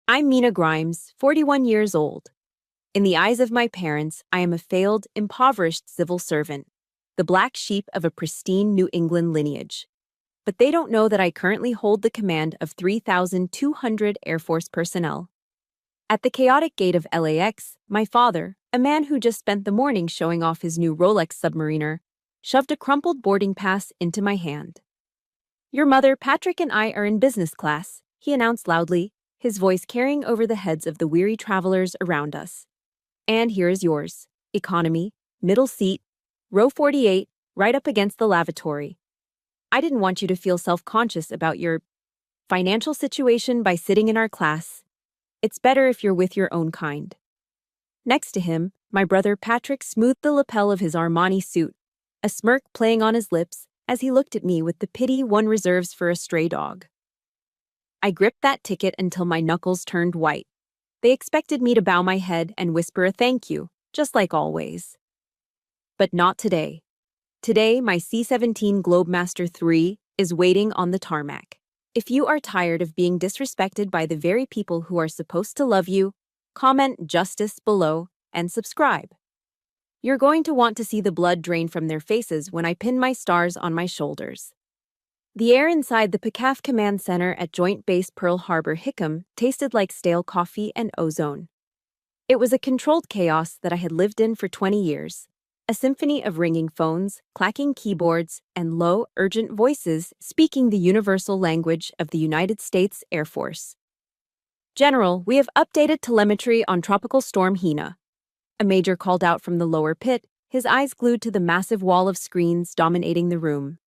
I'm Mina Grimes, 41 years old. In the eyes of my parents, I am a failed, impoverished civil servant, the black sheep of a pristine New England lineage. But they don't know that I currently hold the command of 3,200 Air Force personnel. At the chaotic gate of LAX, my father, a man who just spent the morning showing off his new Rolex submariner, shoved a crumpled boarding pass into my hand. "Your mother, Patrick, and I are in business class," he announced loudly, his voice carrying over the heads of the weary travelers around us. "And here is yours. Economy, middle seat, row 48, right up against the lavatory. I didn't want you to feel self-conscious about your financial situation by sitting in our class. It's better if you're with your own kind." Next to him, my brother Patrick smoothed the lapel of his Armani suit, a smirk playing on his lips as he looked at me with the pity one reserves for a stray dog. I gripped that ticket until my knuckles turned white. They expected me to bow my head and whisper a thank you, just like always. But not today. Today, my C-17 Globemaster III is waiting on the tarmac. If you are tired of being disrespected by the very people who are supposed to love you, comment "Justice" below and subscribe. You're going to want to see the blood drain from their faces when I pin my stars on my shoulders. The air inside the PCAF Command Center at Joint Base Pearl Harbor Hickam tasted like stale coffee and ozone. It was a controlled chaos that I had lived in for 20 years. A symphony of ringing phones, clacking keyboards, and low, urgent voices speaking the universal language of the United States Air Force. "General, we have updated telemetry on Tropical Storm Hina." A major called out from the lower pit, his eyes glued to the massive wall of screens dominating the room.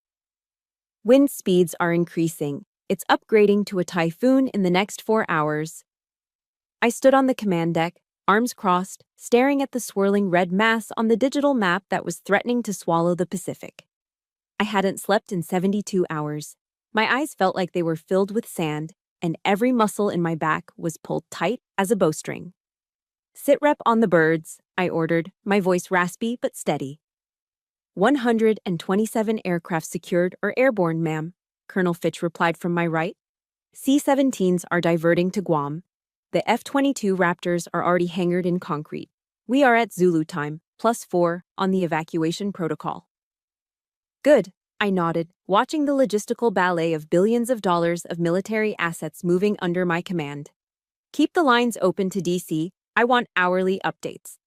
"Wind speeds are increasing. It's upgrading to a typhoon in the next 4 hours." I stood on the command deck, arms crossed, staring at the swirling red mass on the digital map that was threatening to swallow the Pacific. I hadn't slept in 72 hours. My eyes felt like they were filled with sand, and every muscle in my back was pulled tight as a bowstring. "Sit rep on the birds," I ordered, my voice raspy but steady. 127 aircraft secured or airborne, ma'am," Colonel Fitch replied from my right. "C-17s are diverting to Guam. The F-22 Raptors are already hangared in concrete. We are at Zulu time, +4, on the evacuation protocol." "Good," I nodded, watching the logistical ballet of billions of dollars of military assets moving under my command. "Keep the lines open to DC. I want hourly updates."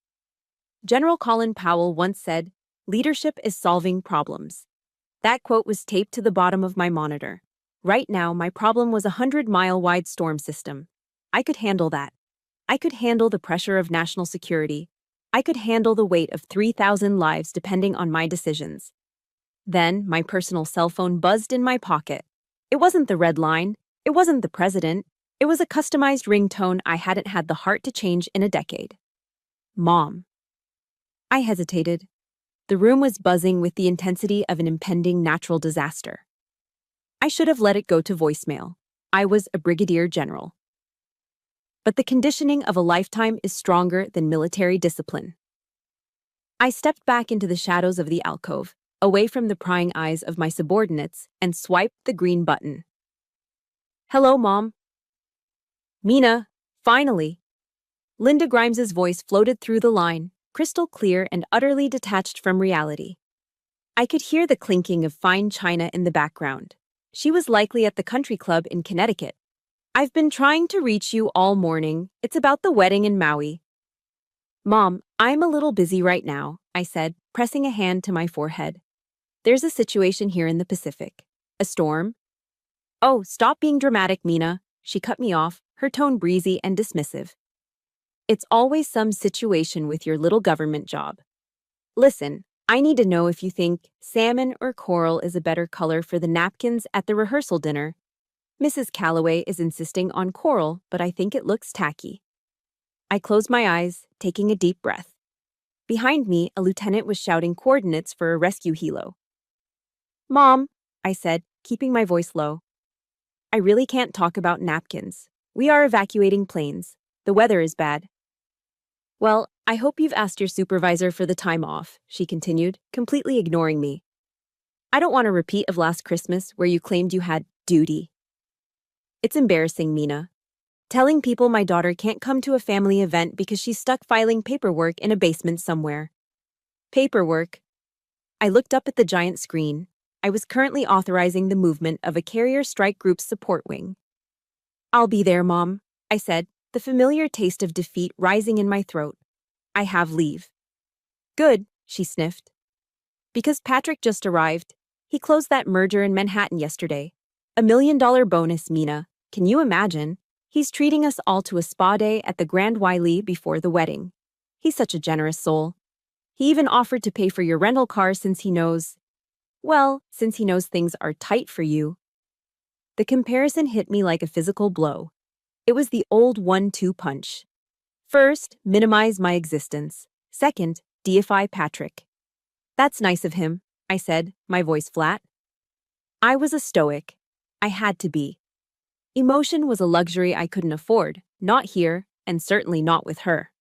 General Colin Powell once said, "Leadership is solving problems." That quote was taped to the bottom of my monitor. Right now, my problem was a 100-mile-wide storm system. I could handle that. I could handle the pressure of national security. I could handle the weight of 3,000 lives depending on my decisions. Then, my personal cell phone buzzed in my pocket. It wasn't the red line. It wasn't the president. It was a customized ringtone I hadn't had the heart to change in a decade. "Mom." I hesitated. The room was buzzing with the intensity of an impending natural disaster. I should have let it go to voicemail. I was a brigadier general. But the conditioning of a lifetime is stronger than military discipline. I stepped back into the shadows of the alcove, away from the prying eyes of my subordinates, and swiped the green button. "Hello, Mom." "Mina, finally." Linda Grimes's voice floated through the line, crystal clear and utterly detached from reality. I could hear the clinking of fine china in the background. She was likely at the country club in Connecticut. "I've been trying to reach you all morning. It's about the wedding in Maui." "Mom, I'm a little busy right now," I said, pressing a hand to my forehead. "There's a situation here in the Pacific. A storm." "Oh, stop being dramatic, Mina." She cut me off, her tone breezy and dismissive. "It's always some situation with your little government job. Listen, I need to know if you think salmon or coral is a better color for the napkins at the rehearsal dinner. Mrs. Calloway is insisting on coral, but I think it looks tacky." I closed my eyes, taking a deep breath. Behind me, a lieutenant was shouting coordinates for a rescue helo. "Mom," I said, keeping my voice low. "I really can't talk about napkins. We are evacuating planes. The weather is bad." "Well, I hope you've asked your supervisor for the time off," she continued, completely ignoring me. "I don't want a repeat of last Christmas where you claimed you had duty." "It's embarrassing, Mina. Telling people my daughter can't come to a family event because she's stuck filing paperwork in a basement somewhere. Paperwork. I looked up at the giant screen. I was currently authorizing the movement of a carrier strike group's support wing. I'll be there, Mom, I said, the familiar taste of defeat rising in my throat. I have leave. Good, she sniffed. Because Patrick just arrived. He closed that merger in Manhattan yesterday. $1 million bonus, Mina. Can you imagine? He's treating us all to a spa day at the Grand Wiley before the wedding. He's such a generous soul. He even offered to pay for your rental car since he knows things are tight for you. The comparison hit me like a physical blow. It was the old 1-2 punch. First, minimize my existence. Second, deify Patrick. That's nice of him, I said, my voice flat. I was a stoic. I had to be. Emotion was a luxury I couldn't afford, not here, and certainly not with her.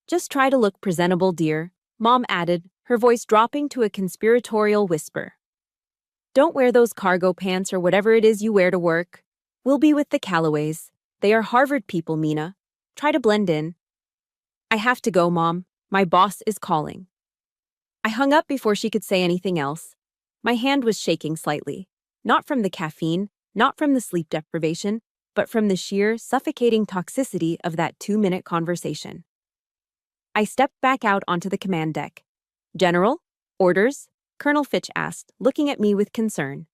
Just try to look presentable, dear, Mom added, her voice dropping to a conspiratorial whisper. Don't wear those cargo pants or whatever it is you wear to work. We'll be with the Callaways. They are Harvard people, Mina. Try to blend in. I have to go, Mom. My boss is calling. I hung up before she could say anything else. My hand was shaking slightly, not from the caffeine, not from the sleep deprivation, but from the sheer, suffocating toxicity of that 2-minute conversation. I stepped back out onto the command deck. General? Orders? Colonel Fitch asked, looking at me with concern.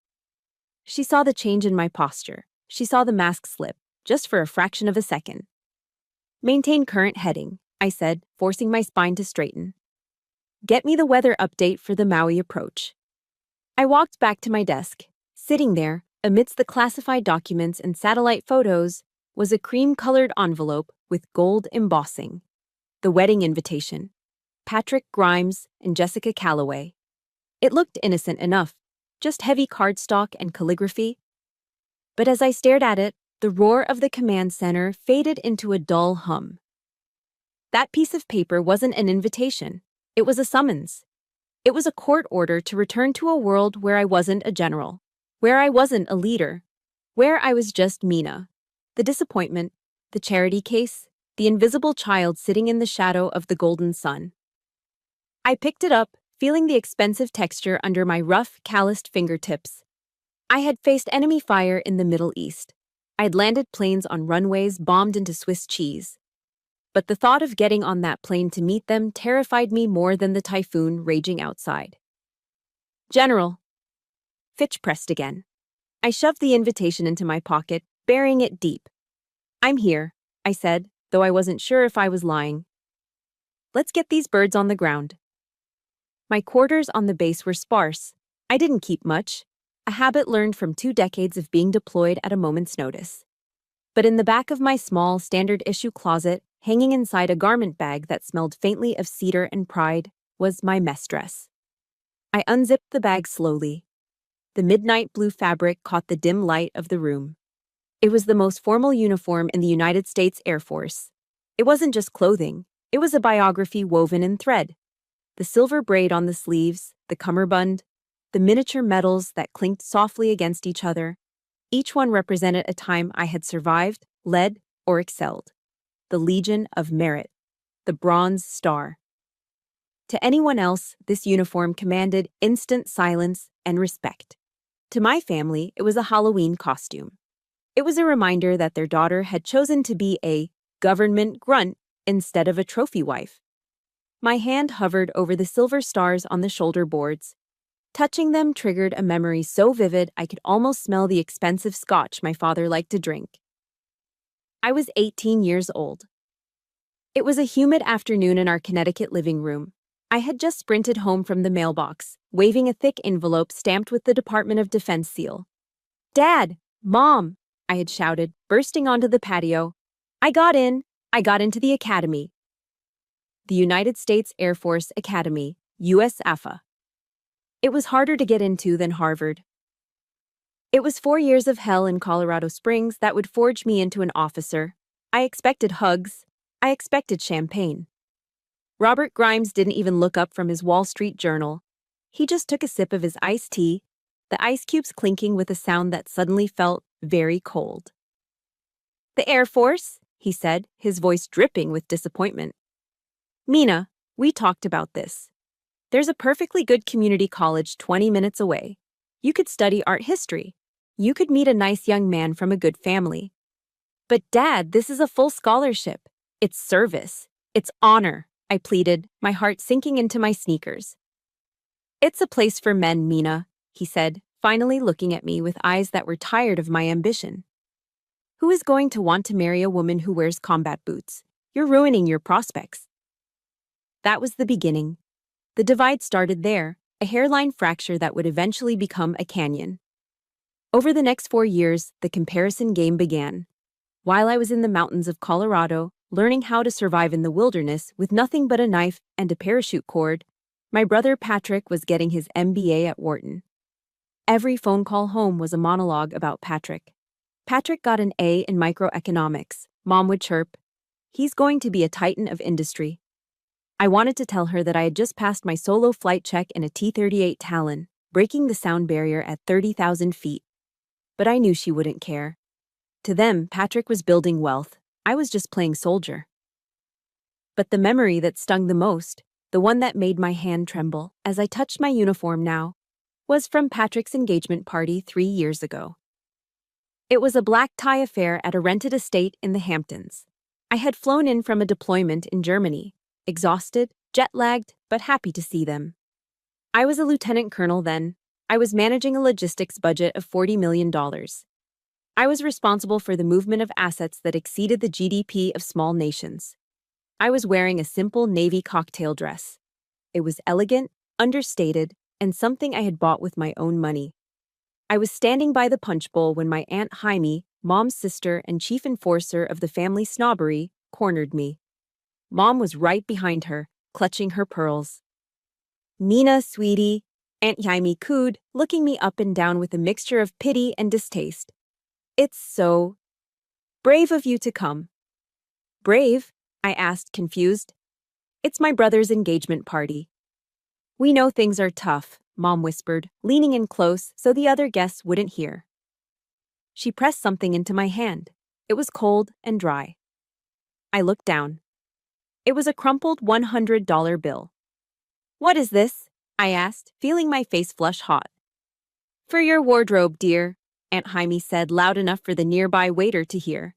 She saw the change in my posture. She saw the mask slip, just for a fraction of a second. Maintain current heading, I said, forcing my spine to straighten. Get me the weather update for the Maui approach. I walked back to my desk. Sitting there, amidst the classified documents and satellite photos, was a cream-colored envelope with gold embossing. The wedding invitation. Patrick Grimes and Jessica Calloway. It looked innocent enough, just heavy cardstock and calligraphy. But as I stared at it, the roar of the command center faded into a dull hum. That piece of paper wasn't an invitation. It was a summons. It was a court order to return to a world where I wasn't a general, where I wasn't a leader, where I was just Mina. The disappointment, the charity case, the invisible child sitting in the shadow of the golden sun. I picked it up, feeling the expensive texture under my rough, calloused fingertips. I had faced enemy fire in the Middle East. I'd landed planes on runways bombed into Swiss cheese. But the thought of getting on that plane to meet them terrified me more than the typhoon raging outside. General. Fitch pressed again. I shoved the invitation into my pocket, burying it deep. I'm here, I said, though I wasn't sure if I was lying. Let's get these birds on the ground. My quarters on the base were sparse. I didn't keep much, a habit learned from 2 decades of being deployed at a moment's notice. But in the back of my small, standard-issue closet, hanging inside a garment bag that smelled faintly of cedar and pride, was my mess dress. I unzipped the bag slowly. The midnight blue fabric caught the dim light of the room. It was the most formal uniform in the United States Air Force. It wasn't just clothing. It was a biography woven in thread. The silver braid on the sleeves, the cummerbund, the miniature medals that clinked softly against each other. Each one represented a time I had survived, led, or excelled. The Legion of Merit, the Bronze Star. To anyone else, this uniform commanded instant silence and respect. To my family, it was a Halloween costume. It was a reminder that their daughter had chosen to be a government grunt instead of a trophy wife. My hand hovered over the silver stars on the shoulder boards. Touching them triggered a memory so vivid I could almost smell the expensive scotch my father liked to drink. I was 18 years old. It was a humid afternoon in our Connecticut living room. I had just sprinted home from the mailbox, waving a thick envelope stamped with the Department of Defense seal. Dad! Mom! I had shouted, bursting onto the patio. I got into the academy. The United States Air Force Academy, USAFA. It was harder to get into than Harvard. It was 4 years of hell in Colorado Springs that would forge me into an officer. I expected hugs. I expected champagne. Robert Grimes didn't even look up from his Wall Street Journal. He just took a sip of his iced tea, the ice cubes clinking with a sound that suddenly felt very cold. The Air Force, he said, his voice dripping with disappointment. Mina, we talked about this. There's a perfectly good community college 20 minutes away. You could study art history. You could meet a nice young man from a good family. But Dad, this is a full scholarship. It's service. It's honor, I pleaded, my heart sinking into my sneakers. It's a place for men, Mina, he said, finally looking at me with eyes that were tired of my ambition. Who is going to want to marry a woman who wears combat boots? You're ruining your prospects. That was the beginning. The divide started there, a hairline fracture that would eventually become a canyon. Over the next 4 years, the comparison game began. While I was in the mountains of Colorado, learning how to survive in the wilderness with nothing but a knife and a parachute cord, my brother Patrick was getting his MBA at Wharton. Every phone call home was a monologue about Patrick. Patrick got an A in microeconomics. Mom would chirp, "He's going to be a titan of industry." I wanted to tell her that I had just passed my solo flight check in a T-38 Talon, breaking the sound barrier at 30,000 feet. But I knew she wouldn't care. To them, Patrick was building wealth. I was just playing soldier. But the memory that stung the most, the one that made my hand tremble as I touched my uniform now, was from Patrick's engagement party 3 years ago. It was a black tie affair at a rented estate in the Hamptons. I had flown in from a deployment in Germany, exhausted, jet-lagged, but happy to see them. I was a lieutenant colonel then. I was managing a logistics budget of $40 million. I was responsible for the movement of assets that exceeded the GDP of small nations. I was wearing a simple navy cocktail dress. It was elegant, understated, and something I had bought with my own money. I was standing by the punch bowl when my Aunt Jaime, Mom's sister and chief enforcer of the family snobbery, cornered me. Mom was right behind her, clutching her pearls. "Mina, sweetie," Aunt Jaime cooed, looking me up and down with a mixture of pity and distaste. "It's so brave of you to come." "Brave?" I asked, confused. "It's my brother's engagement party." "We know things are tough," Mom whispered, leaning in close so the other guests wouldn't hear. She pressed something into my hand. It was cold and dry. I looked down. It was a crumpled $100 bill. "What is this?" I asked, feeling my face flush hot. "For your wardrobe, dear," Aunt Jaime said loud enough for the nearby waiter to hear.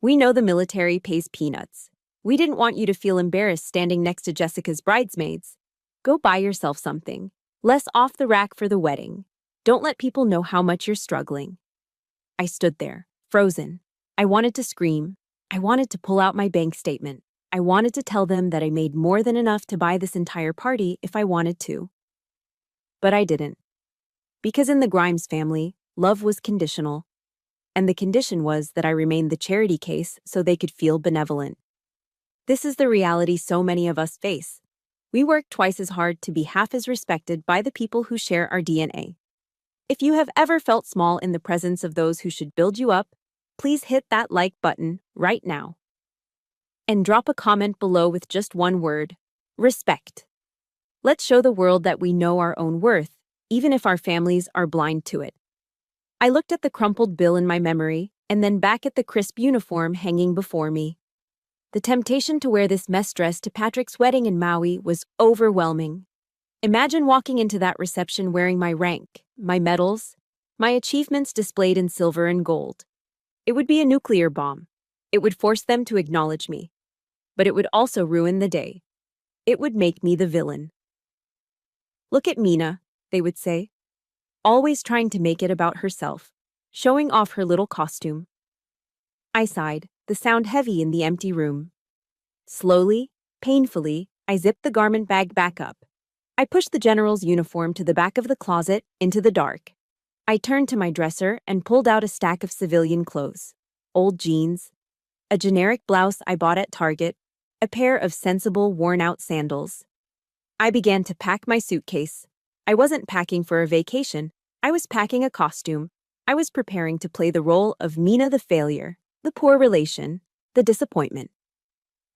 "We know the military pays peanuts. We didn't want you to feel embarrassed standing next to Jessica's bridesmaids. Go buy yourself something. Less off the rack for the wedding. Don't let people know how much you're struggling." I stood there, frozen. I wanted to scream. I wanted to pull out my bank statement. I wanted to tell them that I made more than enough to buy this entire party if I wanted to. But I didn't. Because in the Grimes family, love was conditional. And the condition was that I remained the charity case so they could feel benevolent. This is the reality so many of us face. We work twice as hard to be half as respected by the people who share our DNA. If you have ever felt small in the presence of those who should build you up, please hit that like button right now. And drop a comment below with just one word: respect. Let's show the world that we know our own worth, even if our families are blind to it. I looked at the crumpled bill in my memory, and then back at the crisp uniform hanging before me. The temptation to wear this mess dress to Patrick's wedding in Maui was overwhelming. Imagine walking into that reception wearing my rank, my medals, my achievements displayed in silver and gold. It would be a nuclear bomb. It would force them to acknowledge me. But it would also ruin the day. It would make me the villain. "Look at Mina," they would say. Always trying to make it about herself, showing off her little costume. I sighed, the sound heavy in the empty room. Slowly, painfully, I zipped the garment bag back up. I pushed the general's uniform to the back of the closet, into the dark. I turned to my dresser and pulled out a stack of civilian clothes. Old jeans, a generic blouse I bought at Target, a pair of sensible, worn-out sandals. I began to pack my suitcase. I wasn't packing for a vacation. I was packing a costume. I was preparing to play the role of Mina the failure, the poor relation, the disappointment.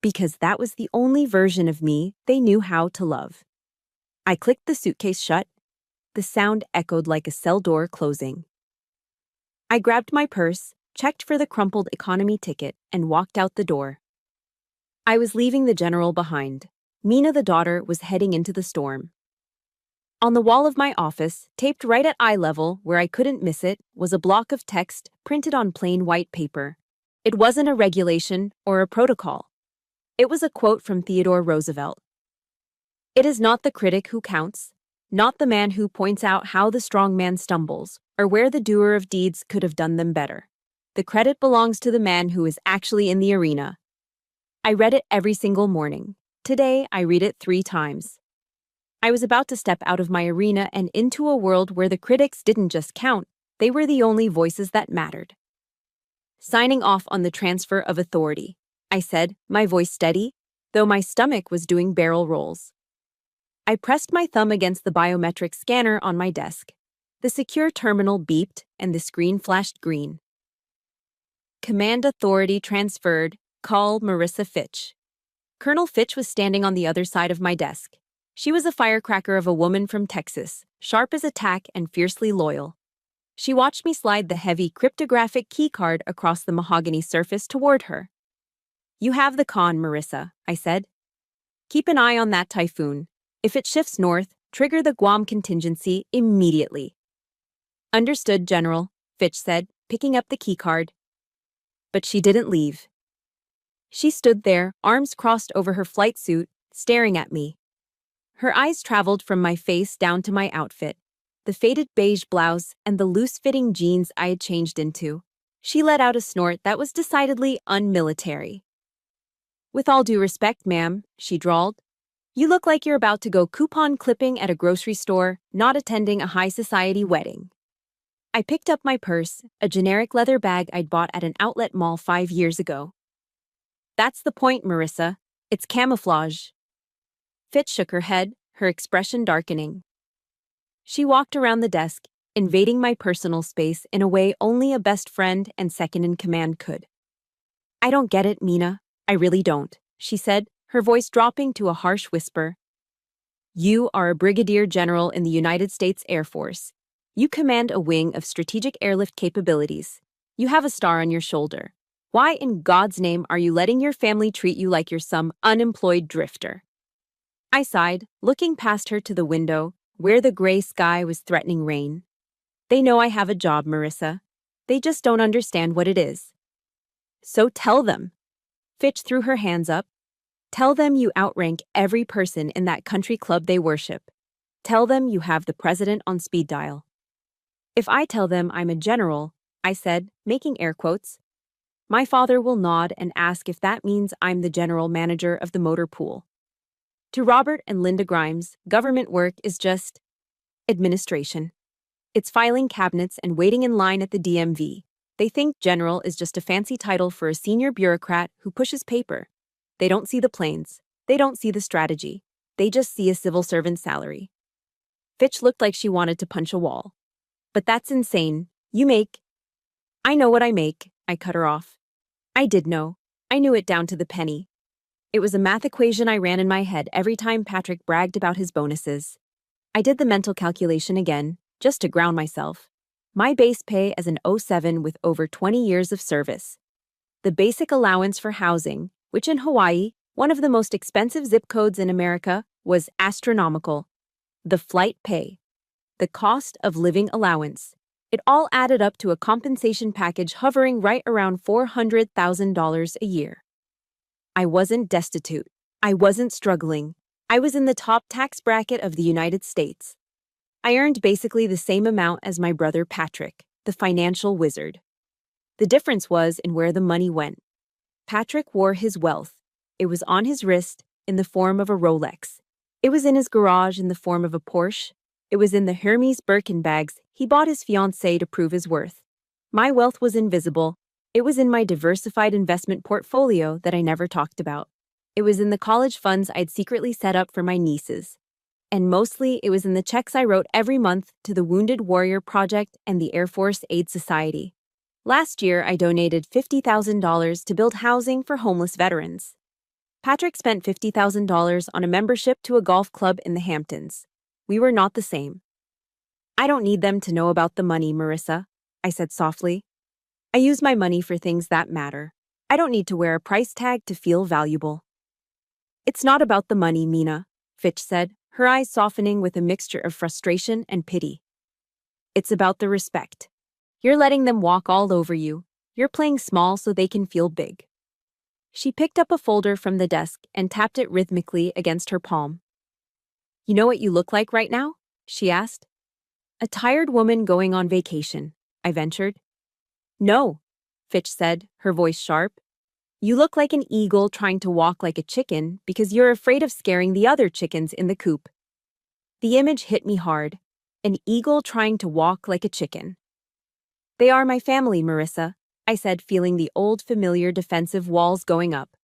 Because that was the only version of me they knew how to love. I clicked the suitcase shut. The sound echoed like a cell door closing. I grabbed my purse, checked for the crumpled economy ticket, and walked out the door. I was leaving the general behind. Mina the daughter was heading into the storm. On the wall of my office, taped right at eye level where I couldn't miss it, was a block of text printed on plain white paper. It wasn't a regulation or a protocol. It was a quote from Theodore Roosevelt. "It is not the critic who counts, not the man who points out how the strong man stumbles, or where the doer of deeds could have done them better. The credit belongs to the man who is actually in the arena." I read it every single morning. Today, I read it 3 times. I was about to step out of my arena and into a world where the critics didn't just count, they were the only voices that mattered. "Signing off on the transfer of authority," I said, my voice steady, though my stomach was doing barrel rolls. I pressed my thumb against the biometric scanner on my desk. The secure terminal beeped and the screen flashed green. "Command authority transferred. Call Marissa Fitch." Colonel Fitch was standing on the other side of my desk. She was a firecracker of a woman from Texas, sharp as a tack and fiercely loyal. She watched me slide the heavy cryptographic keycard across the mahogany surface toward her. "You have the con, Marissa," I said. "Keep an eye on that typhoon. If it shifts north, trigger the Guam contingency immediately." "Understood, General," Fitch said, picking up the keycard. But she didn't leave. She stood there, arms crossed over her flight suit, staring at me. Her eyes traveled from my face down to my outfit, the faded beige blouse and the loose-fitting jeans I had changed into. She let out a snort that was decidedly unmilitary. "With all due respect, ma'am," she drawled, "you look like you're about to go coupon clipping at a grocery store, not attending a high-society wedding." I picked up my purse, a generic leather bag I'd bought at an outlet mall 5 years ago. "That's the point, Marissa. It's camouflage." Fitch shook her head, her expression darkening. She walked around the desk, invading my personal space in a way only a best friend and second-in-command could. "I don't get it, Mina. I really don't," she said, her voice dropping to a harsh whisper. "You are a brigadier general in the United States Air Force. You command a wing of strategic airlift capabilities. You have a star on your shoulder. Why in God's name are you letting your family treat you like you're some unemployed drifter?" I sighed, looking past her to the window, where the gray sky was threatening rain. "They know I have a job, Marissa. They just don't understand what it is." "So tell them." Fitch threw her hands up. "Tell them you outrank every person in that country club they worship. Tell them you have the president on speed dial." "If I tell them I'm a general," I said, making air quotes, "my father will nod and ask if that means I'm the general manager of the motor pool. To Robert and Linda Grimes, government work is just administration. It's filing cabinets and waiting in line at the DMV. They think general is just a fancy title for a senior bureaucrat who pushes paper. They don't see the planes. They don't see the strategy. They just see a civil servant salary." Fitch looked like she wanted to punch a wall. "But that's insane. You make—" "I know what I make," I cut her off. I did know. I knew it down to the penny. It was a math equation I ran in my head every time Patrick bragged about his bonuses. I did the mental calculation again, just to ground myself. My base pay as an 07 with over 20 years of service. The basic allowance for housing, which in Hawaii, one of the most expensive zip codes in America, was astronomical. The flight pay. The cost of living allowance. It all added up to a compensation package hovering right around $400,000 a year. I wasn't destitute. I wasn't struggling. I was in the top tax bracket of the United States. I earned basically the same amount as my brother Patrick, the financial wizard. The difference was in where the money went. Patrick wore his wealth. It was on his wrist in the form of a Rolex. It was in his garage in the form of a Porsche. It was in the Hermes Birkin bags he bought his fiancée to prove his worth. My wealth was invisible. It was in my diversified investment portfolio that I never talked about. It was in the college funds I'd secretly set up for my nieces. And mostly, it was in the checks I wrote every month to the Wounded Warrior Project and the Air Force Aide Society. Last year, I donated $50,000 to build housing for homeless veterans. Patrick spent $50,000 on a membership to a golf club in the Hamptons. We were not the same. "I don't need them to know about the money, Marissa," I said softly. I use my money for things that matter. I don't need to wear a price tag to feel valuable. It's not about the money, Mina, Fitch said, her eyes softening with a mixture of frustration and pity. It's about the respect. You're letting them walk all over you. You're playing small so they can feel big. She picked up a folder from the desk and tapped it rhythmically against her palm. You know what you look like right now? She asked. A tired woman going on vacation, I ventured. No, Fitch said, her voice sharp. You look like an eagle trying to walk like a chicken because you're afraid of scaring the other chickens in the coop. The image hit me hard. An eagle trying to walk like a chicken. They are my family, Marissa, I said, feeling the old familiar defensive walls going up.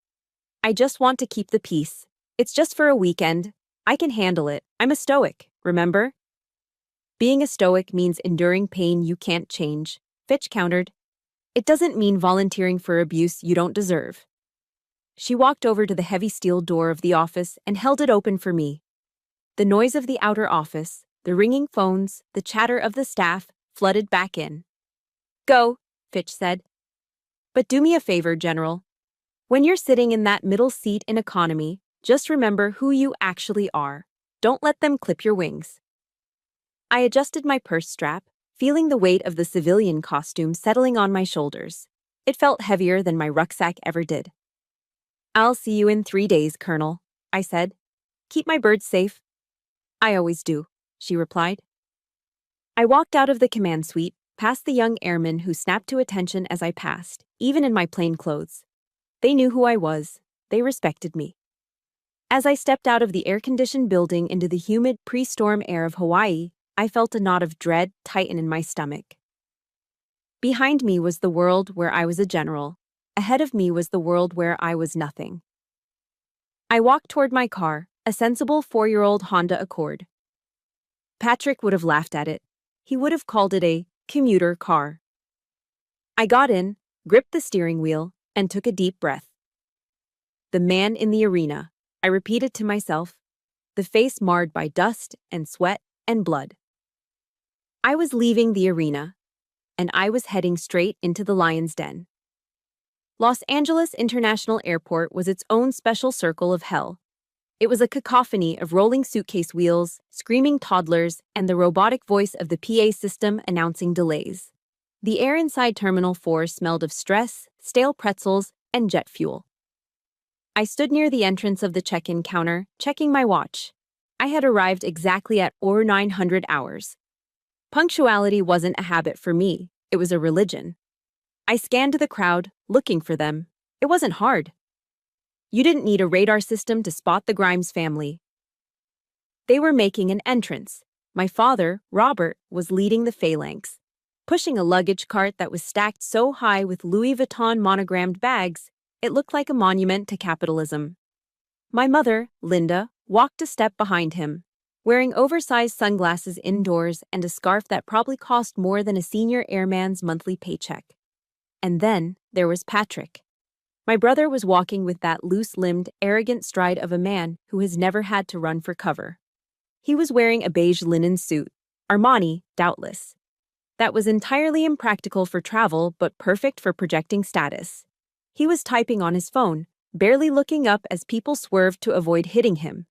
I just want to keep the peace. It's just for a weekend. I can handle it. I'm a stoic, remember? Being a stoic means enduring pain you can't change, Fitch countered. It doesn't mean volunteering for abuse you don't deserve. She walked over to the heavy steel door of the office and held it open for me. The noise of the outer office, the ringing phones, the chatter of the staff flooded back in. Go, Fitch said. But do me a favor, General. When you're sitting in that middle seat in economy, just remember who you actually are. Don't let them clip your wings. I adjusted my purse strap, feeling the weight of the civilian costume settling on my shoulders. It felt heavier than my rucksack ever did. I'll see you in 3 days, Colonel, I said. Keep my birds safe. I always do, she replied. I walked out of the command suite, past the young airmen who snapped to attention as I passed, even in my plain clothes. They knew who I was. They respected me. As I stepped out of the air-conditioned building into the humid pre-storm air of Hawaii, I felt a knot of dread tighten in my stomach. Behind me was the world where I was a general. Ahead of me was the world where I was nothing. I walked toward my car, a sensible 4-year-old Honda Accord. Patrick would have laughed at it. He would have called it a commuter car. I got in, gripped the steering wheel, and took a deep breath. The man in the arena, I repeated to myself, the face marred by dust and sweat and blood. I was leaving the arena, and I was heading straight into the lion's den. Los Angeles International Airport was its own special circle of hell. It was a cacophony of rolling suitcase wheels, screaming toddlers, and the robotic voice of the PA system announcing delays. The air inside Terminal 4 smelled of stress, stale pretzels, and jet fuel. I stood near the entrance of the check-in counter, checking my watch. I had arrived exactly at 900 hours. Punctuality wasn't a habit for me, it was a religion. I scanned the crowd, looking for them. It wasn't hard. You didn't need a radar system to spot the Grimes family. They were making an entrance. My father, Robert, was leading the phalanx, pushing a luggage cart that was stacked so high with Louis Vuitton monogrammed bags, it looked like a monument to capitalism. My mother, Linda, walked a step behind him, wearing oversized sunglasses indoors and a scarf that probably cost more than a senior airman's monthly paycheck. And then there was Patrick. My brother was walking with that loose-limbed, arrogant stride of a man who has never had to run for cover. He was wearing a beige linen suit, Armani, doubtless. That was entirely impractical for travel but perfect for projecting status. He was typing on his phone, barely looking up as people swerved to avoid hitting him.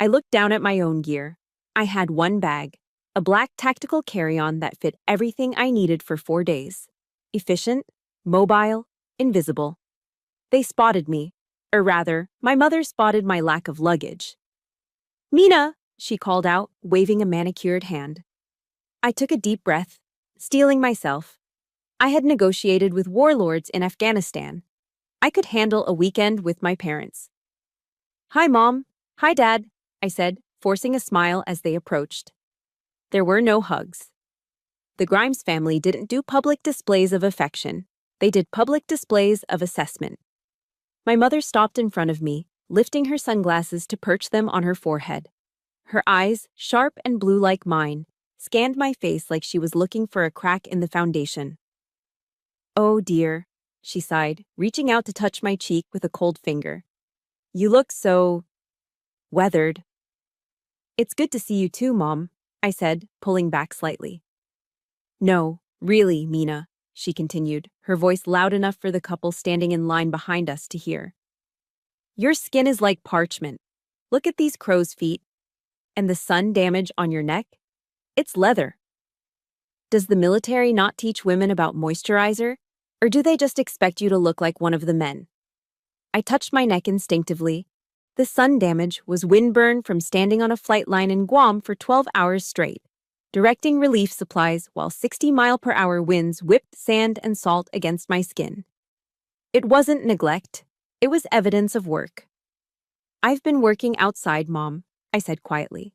I looked down at my own gear. I had one bag, a black tactical carry-on that fit everything I needed for 4 days. Efficient, mobile, invisible. They spotted me, or rather, my mother spotted my lack of luggage. Mina, she called out, waving a manicured hand. I took a deep breath, steeling myself. I had negotiated with warlords in Afghanistan. I could handle a weekend with my parents. Hi, Mom. Hi, Dad, I said, forcing a smile as they approached. There were no hugs. The Grimes family didn't do public displays of affection. They did public displays of assessment. My mother stopped in front of me, lifting her sunglasses to perch them on her forehead. Her eyes, sharp and blue like mine, scanned my face like she was looking for a crack in the foundation. Oh dear, she sighed, reaching out to touch my cheek with a cold finger. You look so weathered. It's good to see you too, Mom, I said, pulling back slightly. No, really, Mina, she continued, her voice loud enough for the couple standing in line behind us to hear. Your skin is like parchment. Look at these crow's feet. And the sun damage on your neck? It's leather. Does the military not teach women about moisturizer? Or do they just expect you to look like one of the men? I touched my neck instinctively. The sun damage was windburn from standing on a flight line in Guam for 12 hours straight, directing relief supplies while 60-mile-per-hour winds whipped sand and salt against my skin. It wasn't neglect. It was evidence of work. I've been working outside, Mom, I said quietly.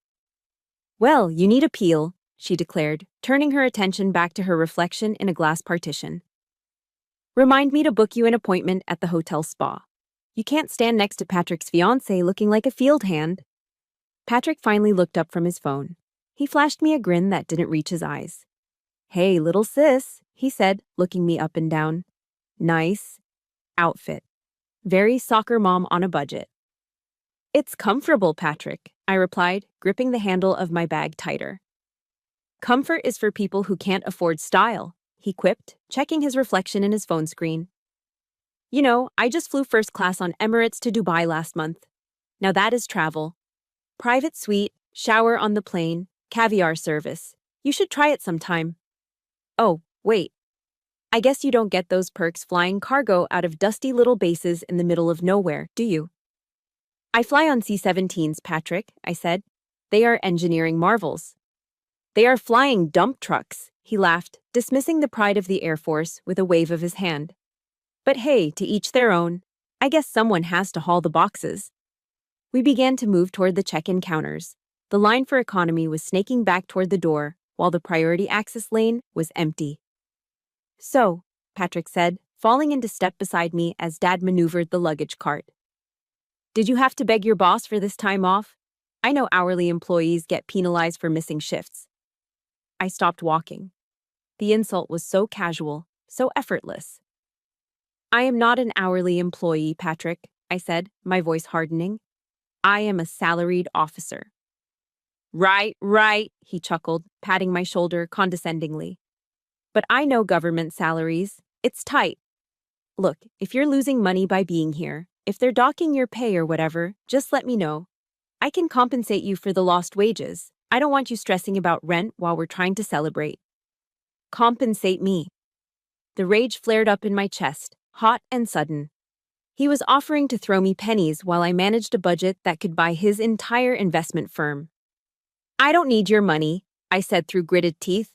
Well, you need a peel, she declared, turning her attention back to her reflection in a glass partition. Remind me to book you an appointment at the hotel spa. You can't stand next to Patrick's fiancée looking like a field hand. Patrick finally looked up from his phone. He flashed me a grin that didn't reach his eyes. Hey, little sis, he said, looking me up and down. Nice outfit. Very soccer mom on a budget. It's comfortable, Patrick, I replied, gripping the handle of my bag tighter. Comfort is for people who can't afford style, he quipped, checking his reflection in his phone screen. You know, I just flew first class on Emirates to Dubai last month. Now that is travel. Private suite, shower on the plane, caviar service. You should try it sometime. Oh, wait. I guess you don't get those perks flying cargo out of dusty little bases in the middle of nowhere, do you? I fly on C-17s, Patrick, I said. They are engineering marvels. They are flying dump trucks, he laughed, dismissing the pride of the Air Force with a wave of his hand. But hey, to each their own. I guess someone has to haul the boxes. We began to move toward the check-in counters. The line for economy was snaking back toward the door, while the priority access lane was empty. So, Patrick said, falling into step beside me as Dad maneuvered the luggage cart. Did you have to beg your boss for this time off? I know hourly employees get penalized for missing shifts. I stopped walking. The insult was so casual, so effortless. I am not an hourly employee, Patrick, I said, my voice hardening. I am a salaried officer. Right, he chuckled, patting my shoulder condescendingly. But I know government salaries. It's tight. Look, if you're losing money by being here, if they're docking your pay or whatever, just let me know. I can compensate you for the lost wages. I don't want you stressing about rent while we're trying to celebrate. Compensate me. The rage flared up in my chest, hot and sudden. He was offering to throw me pennies while I managed a budget that could buy his entire investment firm. I don't need your money, I said through gritted teeth.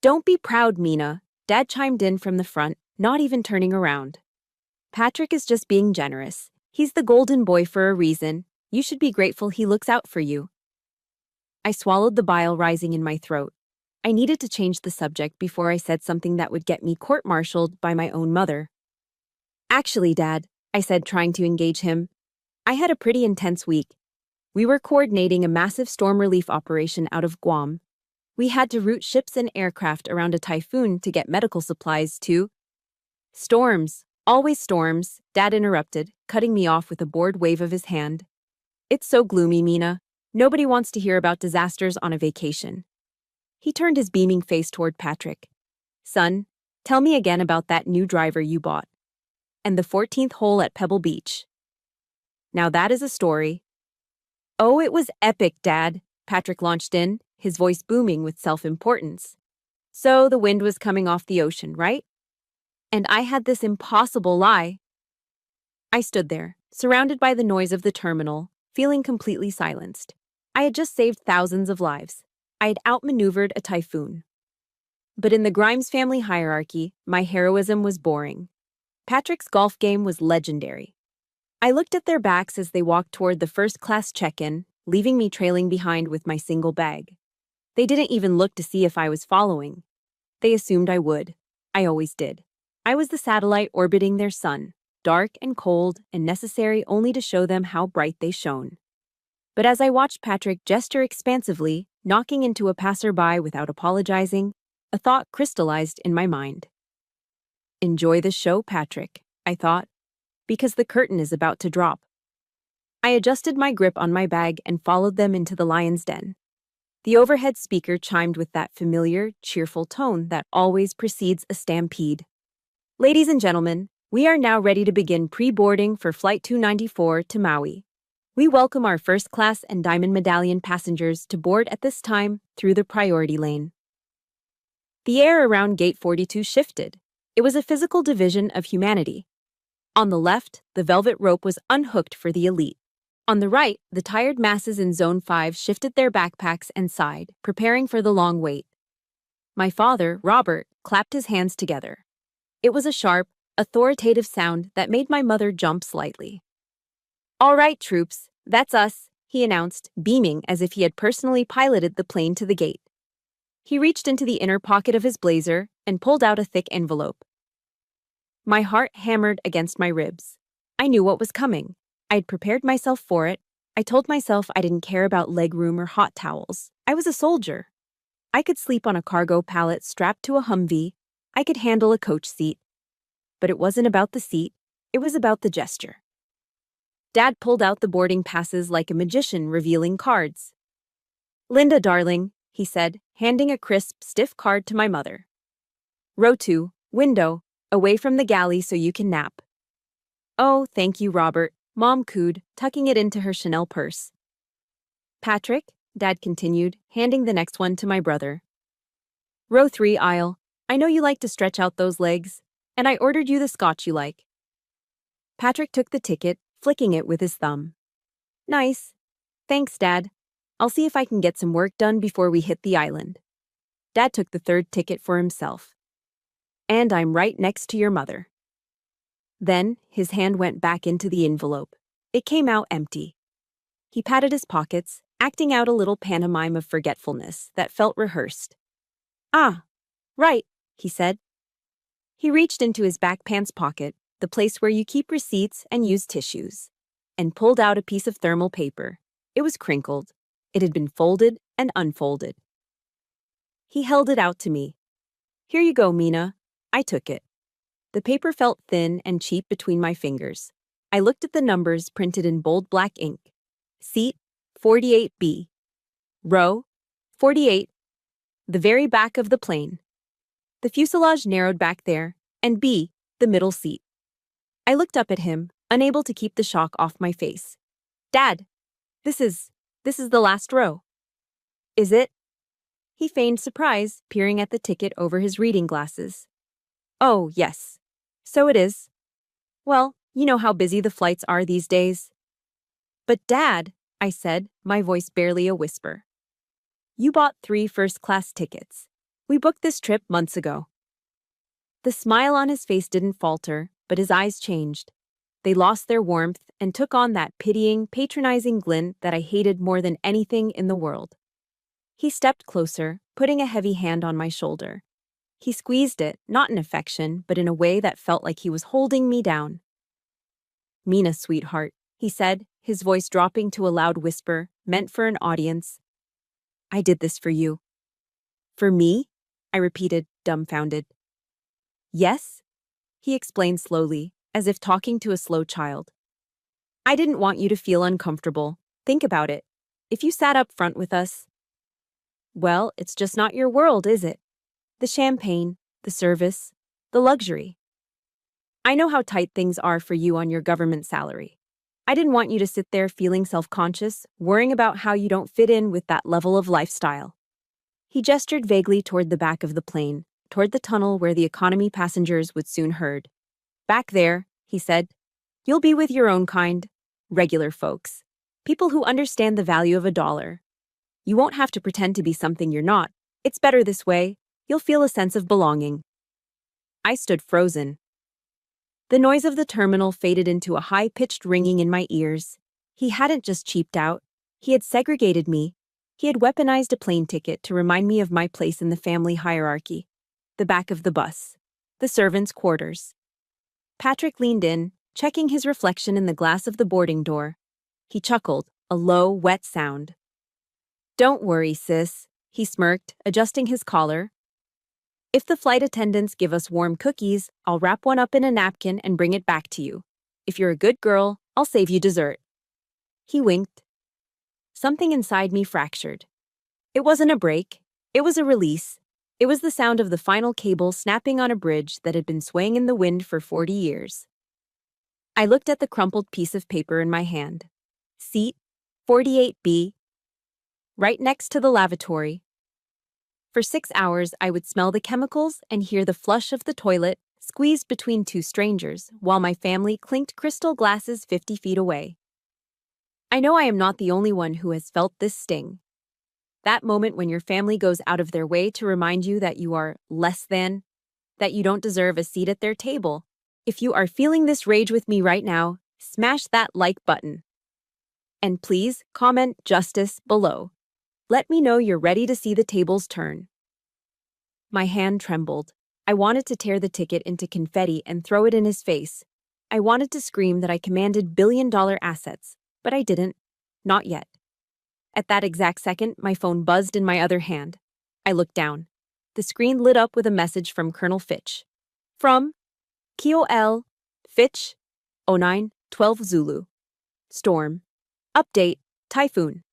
Don't be proud, Mina, Dad chimed in from the front, not even turning around. Patrick is just being generous. He's the golden boy for a reason. You should be grateful he looks out for you. I swallowed the bile rising in my throat. I needed to change the subject before I said something that would get me court-martialed by my own mother. Actually, Dad, I said, trying to engage him, I had a pretty intense week. We were coordinating a massive storm relief operation out of Guam. We had to route ships and aircraft around a typhoon to get medical supplies to... Storms. Always storms, Dad interrupted, cutting me off with a bored wave of his hand. It's so gloomy, Mina. Nobody wants to hear about disasters on a vacation. He turned his beaming face toward Patrick. Son, tell me again about that new driver you bought. And the 14th hole at Pebble Beach. Now that is a story. Oh, it was epic, Dad, Patrick launched in, his voice booming with self-importance. So the wind was coming off the ocean, right? And I had this impossible lie. I stood there, surrounded by the noise of the terminal, feeling completely silenced. I had just saved thousands of lives. I had outmaneuvered a typhoon. But in the Grimes family hierarchy, my heroism was boring. Patrick's golf game was legendary. I looked at their backs as they walked toward the first-class check-in, leaving me trailing behind with my single bag. They didn't even look to see if I was following. They assumed I would. I always did. I was the satellite orbiting their sun, dark and cold and necessary only to show them how bright they shone. But as I watched Patrick gesture expansively, knocking into a passerby without apologizing, a thought crystallized in my mind. Enjoy the show, Patrick, I thought, because the curtain is about to drop. I adjusted my grip on my bag and followed them into the lion's den. The overhead speaker chimed with that familiar, cheerful tone that always precedes a stampede. Ladies and gentlemen, we are now ready to begin pre-boarding for Flight 294 to Maui. We welcome our first class and Diamond Medallion passengers to board at this time through the priority lane. The air around Gate 42 shifted. It was a physical division of humanity. On the left, the velvet rope was unhooked for the elite. On the right, the tired masses in Zone 5 shifted their backpacks and sighed, preparing for the long wait. My father, Robert, clapped his hands together. It was a sharp, authoritative sound that made my mother jump slightly. "All right, troops, that's us," he announced, beaming as if he had personally piloted the plane to the gate. He reached into the inner pocket of his blazer and pulled out a thick envelope. My heart hammered against my ribs. I knew what was coming. I had prepared myself for it. I told myself I didn't care about legroom or hot towels. I was a soldier. I could sleep on a cargo pallet strapped to a Humvee. I could handle a coach seat. But it wasn't about the seat. It was about the gesture. Dad pulled out the boarding passes like a magician revealing cards. "Linda, darling," he said, handing a crisp, stiff card to my mother. "Row 2, window, away from the galley so you can nap." "Oh, thank you, Robert," Mom cooed, tucking it into her Chanel purse. "Patrick," Dad continued, handing the next one to my brother. "Row 3, aisle. I know you like to stretch out those legs, and I ordered you the scotch you like." Patrick took the ticket, flicking it with his thumb. "Nice. Thanks, Dad. I'll see if I can get some work done before we hit the island." Dad took the third ticket for himself. "And I'm right next to your mother." Then, his hand went back into the envelope. It came out empty. He patted his pockets, acting out a little pantomime of forgetfulness that felt rehearsed. "Ah, right," he said. He reached into his back pants pocket, the place where you keep receipts and use tissues, and pulled out a piece of thermal paper. It was crinkled. It had been folded and unfolded. He held it out to me. "Here you go, Mina." I took it. The paper felt thin and cheap between my fingers. I looked at the numbers printed in bold black ink. Seat 48B. Row 48. The very back of the plane. The fuselage narrowed back there, and B, the middle seat. I looked up at him, unable to keep the shock off my face. "Dad, this is the last row." "Is it?" He feigned surprise, peering at the ticket over his reading glasses. "Oh, yes. So it is. Well, you know how busy the flights are these days." "But Dad," I said, my voice barely a whisper. "You bought 3 first-class tickets. We booked this trip months ago." The smile on his face didn't falter, but his eyes changed. They lost their warmth and took on that pitying, patronizing glint that I hated more than anything in the world. He stepped closer, putting a heavy hand on my shoulder. He squeezed it, not in affection, but in a way that felt like he was holding me down. "Mina, sweetheart," he said, his voice dropping to a loud whisper, meant for an audience. "I did this for you." "For me?" I repeated, dumbfounded. "Yes," he explained slowly, as if talking to a slow child. "I didn't want you to feel uncomfortable. Think about it. If you sat up front with us..." "Well, it's just not your world, is it? The champagne, the service, the luxury. I know how tight things are for you on your government salary. I didn't want you to sit there feeling self-conscious, worrying about how you don't fit in with that level of lifestyle." He gestured vaguely toward the back of the plane, toward the tunnel where the economy passengers would soon herd. "Back there," he said, "you'll be with your own kind, regular folks, people who understand the value of $1. You won't have to pretend to be something you're not. It's better this way. You'll feel a sense of belonging." I stood frozen. The noise of the terminal faded into a high-pitched ringing in my ears. He hadn't just cheaped out. He had segregated me. He had weaponized a plane ticket to remind me of my place in the family hierarchy. The back of the bus. The servants' quarters. Patrick leaned in, checking his reflection in the glass of the boarding door. He chuckled, a low, wet sound. "Don't worry, sis," he smirked, adjusting his collar. "If the flight attendants give us warm cookies, I'll wrap one up in a napkin and bring it back to you. If you're a good girl, I'll save you dessert." He winked. Something inside me fractured. It wasn't a break. It was a release. It was the sound of the final cable snapping on a bridge that had been swaying in the wind for 40 years. I looked at the crumpled piece of paper in my hand. Seat 48B, right next to the lavatory. For 6 hours, I would smell the chemicals and hear the flush of the toilet squeezed between two strangers while my family clinked crystal glasses 50 feet away. I know I am not the only one who has felt this sting. That moment when your family goes out of their way to remind you that you are less than, that you don't deserve a seat at their table. If you are feeling this rage with me right now, smash that like button. And please comment justice below. Let me know you're ready to see the tables turn. My hand trembled. I wanted to tear the ticket into confetti and throw it in his face. I wanted to scream that I commanded billion-dollar assets, but I didn't. Not yet. At that exact second, my phone buzzed in my other hand. I looked down. The screen lit up with a message from Colonel Fitch. From KOL Fitch 0912 Zulu. Storm. Update. Typhoon.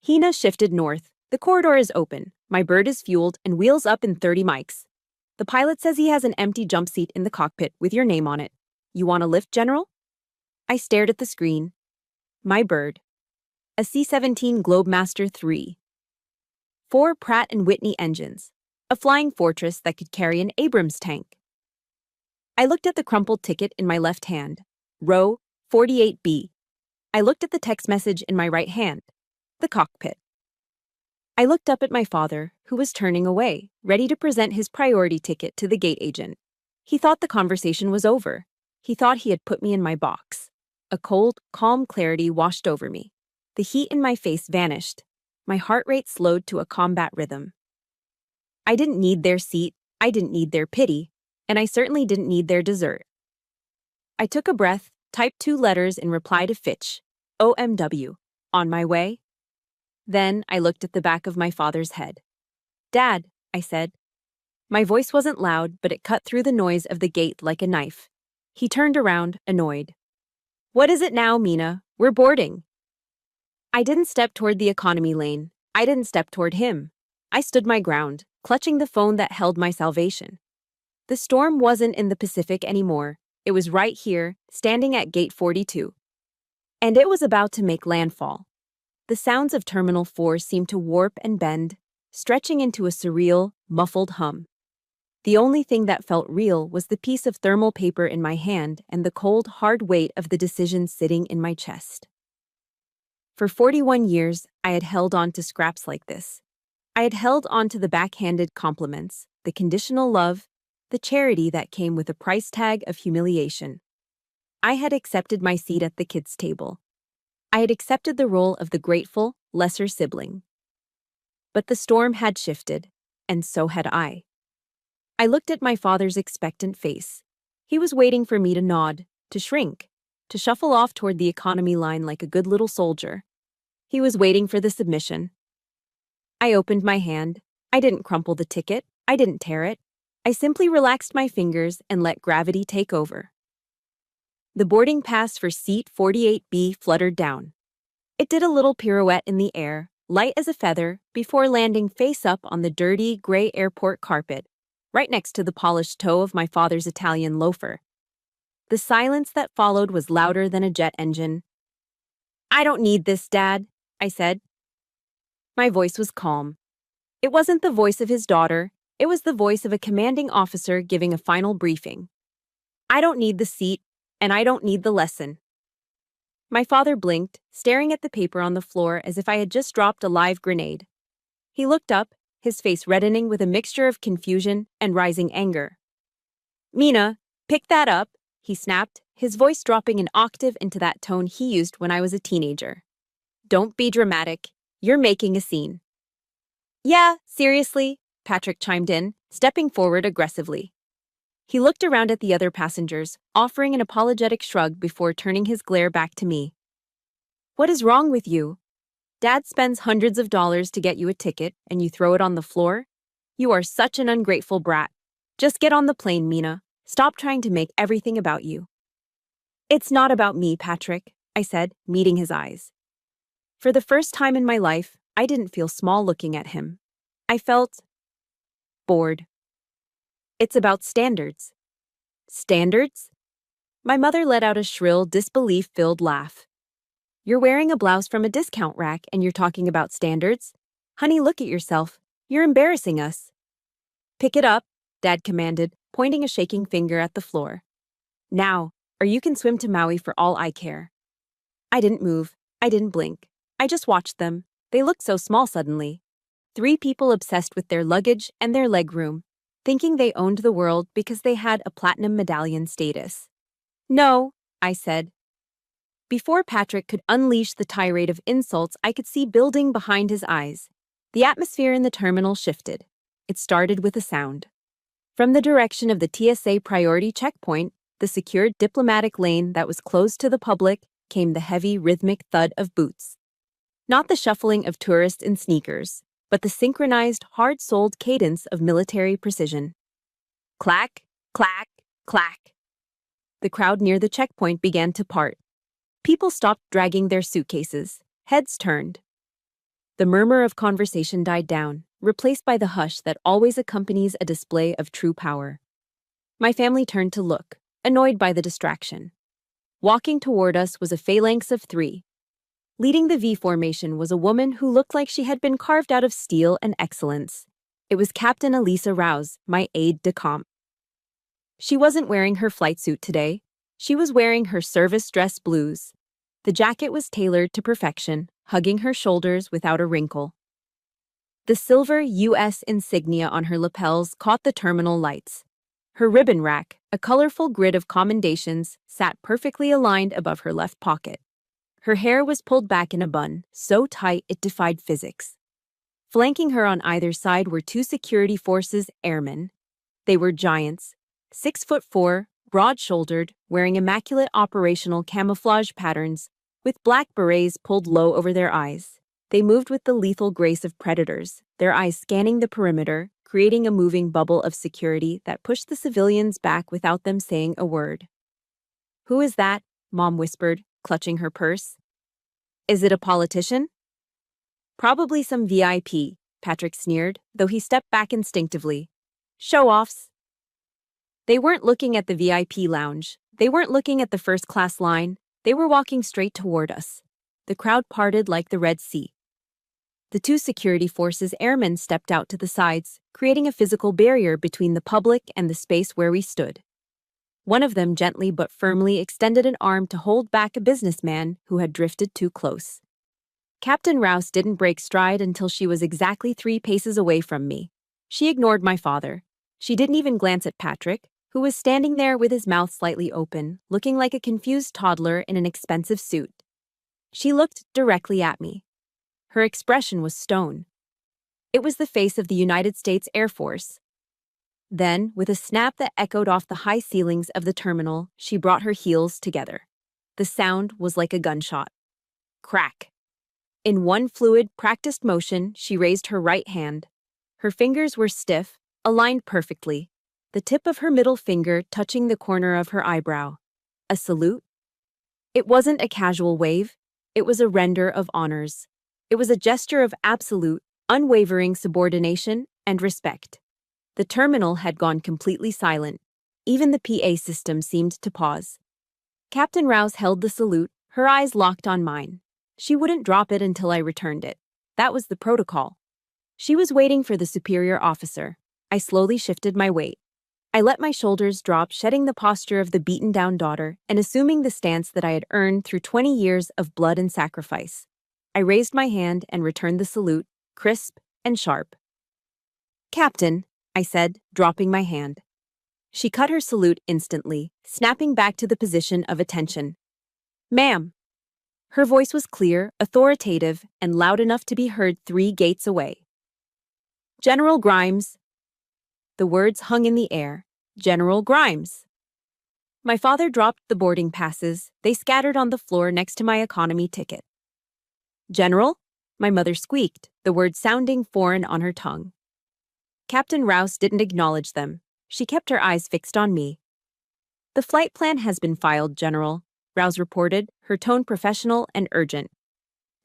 Hina shifted north. The corridor is open. My bird is fueled and wheels up in 30 mics. The pilot says he has an empty jump seat in the cockpit with your name on it. You want a lift, General? I stared at the screen. My bird. A C-17 Globemaster III. 4 Pratt & Whitney engines. A flying fortress that could carry an Abrams tank. I looked at the crumpled ticket in my left hand. Row 48B. I looked at the text message in my right hand. The cockpit. I looked up at my father, who was turning away, ready to present his priority ticket to the gate agent. He thought the conversation was over. He thought he had put me in my box. A cold, calm clarity washed over me. The heat in my face vanished. My heart rate slowed to a combat rhythm. I didn't need their seat, I didn't need their pity, and I certainly didn't need their dessert. I took a breath, typed 2 letters in reply to Fitch, OMW, on my way. Then I looked at the back of my father's head. Dad, I said. My voice wasn't loud, but it cut through the noise of the gate like a knife. He turned around, annoyed. What is it now, Mina? We're boarding. I didn't step toward the economy lane. I didn't step toward him. I stood my ground, clutching the phone that held my salvation. The storm wasn't in the Pacific anymore. It was right here, standing at gate 42. And it was about to make landfall. The sounds of Terminal 4 seemed to warp and bend, stretching into a surreal, muffled hum. The only thing that felt real was the piece of thermal paper in my hand and the cold, hard weight of the decision sitting in my chest. For 41 years, I had held on to scraps like this. I had held on to the backhanded compliments, the conditional love, the charity that came with a price tag of humiliation. I had accepted my seat at the kids' table. I had accepted the role of the grateful, lesser sibling. But the storm had shifted, and so had I. I looked at my father's expectant face. He was waiting for me to nod, to shrink, to shuffle off toward the economy line like a good little soldier. He was waiting for the submission. I opened my hand. I didn't crumple the ticket. I didn't tear it. I simply relaxed my fingers and let gravity take over. The boarding pass for seat 48B fluttered down. It did a little pirouette in the air, light as a feather, before landing face up on the dirty, gray airport carpet, right next to the polished toe of my father's Italian loafer. The silence that followed was louder than a jet engine. I don't need this, Dad, I said. My voice was calm. It wasn't the voice of his daughter. It was the voice of a commanding officer giving a final briefing. I don't need the seat, and I don't need the lesson. My father blinked, staring at the paper on the floor as if I had just dropped a live grenade. He looked up, his face reddening with a mixture of confusion and rising anger. Mina, pick that up, he snapped, his voice dropping an octave into that tone he used when I was a teenager. Don't be dramatic. You're making a scene. Yeah, seriously, Patrick chimed in, stepping forward aggressively. He looked around at the other passengers, offering an apologetic shrug before turning his glare back to me. What is wrong with you? Dad spends hundreds of dollars to get you a ticket, and you throw it on the floor? You are such an ungrateful brat. Just get on the plane, Mina. Stop trying to make everything about you. It's not about me, Patrick, I said, meeting his eyes. For the first time in my life, I didn't feel small looking at him. I felt bored. It's about standards. Standards? My mother let out a shrill, disbelief-filled laugh. You're wearing a blouse from a discount rack and you're talking about standards? Honey, look at yourself. You're embarrassing us. Pick it up, Dad commanded, pointing a shaking finger at the floor. Now, or you can swim to Maui for all I care. I didn't move. I didn't blink. I just watched them. They looked so small suddenly. 3 people obsessed with their luggage and their legroom, thinking they owned the world because they had a platinum medallion status. No, I said. Before Patrick could unleash the tirade of insults I could see building behind his eyes, the atmosphere in the terminal shifted. It started with a sound. From the direction of the TSA priority checkpoint, the secured diplomatic lane that was closed to the public, came the heavy, rhythmic thud of boots. Not the shuffling of tourists in sneakers, but the synchronized, hard-soled cadence of military precision. Clack, clack, clack. The crowd near the checkpoint began to part. People stopped dragging their suitcases. Heads turned. The murmur of conversation died down, replaced by the hush that always accompanies a display of true power. My family turned to look, annoyed by the distraction. Walking toward us was a phalanx of 3. Leading the V formation was a woman who looked like she had been carved out of steel and excellence. It was Captain Elisa Rouse, my aide de camp. She wasn't wearing her flight suit today. She was wearing her service dress blues. The jacket was tailored to perfection, hugging her shoulders without a wrinkle. The silver U.S. insignia on her lapels caught the terminal lights. Her ribbon rack, a colorful grid of commendations, sat perfectly aligned above her left pocket. Her hair was pulled back in a bun, so tight it defied physics. Flanking her on either side were 2 security forces airmen. They were giants, 6'4", broad-shouldered, wearing immaculate operational camouflage patterns, with black berets pulled low over their eyes. They moved with the lethal grace of predators, their eyes scanning the perimeter, creating a moving bubble of security that pushed the civilians back without them saying a word. "Who is that?" Mom whispered, clutching her purse. "Is it a politician?" "Probably some VIP," Patrick sneered, though he stepped back instinctively. "Show-offs." They weren't looking at the VIP lounge. They weren't looking at the first-class line. They were walking straight toward us. The crowd parted like the Red Sea. The 2 security forces airmen stepped out to the sides, creating a physical barrier between the public and the space where we stood. One of them gently but firmly extended an arm to hold back a businessman who had drifted too close. Captain Rouse didn't break stride until she was exactly 3 paces away from me. She ignored my father. She didn't even glance at Patrick, who was standing there with his mouth slightly open, looking like a confused toddler in an expensive suit. She looked directly at me. Her expression was stone. It was the face of the United States Air Force. Then, with a snap that echoed off the high ceilings of the terminal, she brought her heels together. The sound was like a gunshot. Crack. In one fluid, practiced motion, she raised her right hand. Her fingers were stiff, aligned perfectly, the tip of her middle finger touching the corner of her eyebrow. A salute? It wasn't a casual wave. It was a render of honors. It was a gesture of absolute, unwavering subordination and respect. The terminal had gone completely silent. Even the PA system seemed to pause. Captain Rouse held the salute, her eyes locked on mine. She wouldn't drop it until I returned it. That was the protocol. She was waiting for the superior officer. I slowly shifted my weight. I let my shoulders drop, shedding the posture of the beaten-down daughter and assuming the stance that I had earned through 20 years of blood and sacrifice. I raised my hand and returned the salute, crisp and sharp. "Captain," I said, dropping my hand. She cut her salute instantly, snapping back to the position of attention. "Ma'am." Her voice was clear, authoritative, and loud enough to be heard 3 gates away. "General Grimes." The words hung in the air. General Grimes. My father dropped the boarding passes. They scattered on the floor next to my economy ticket. "General?" My mother squeaked, the words sounding foreign on her tongue. Captain Rouse didn't acknowledge them. She kept her eyes fixed on me. "The flight plan has been filed, General," Rouse reported, her tone professional and urgent.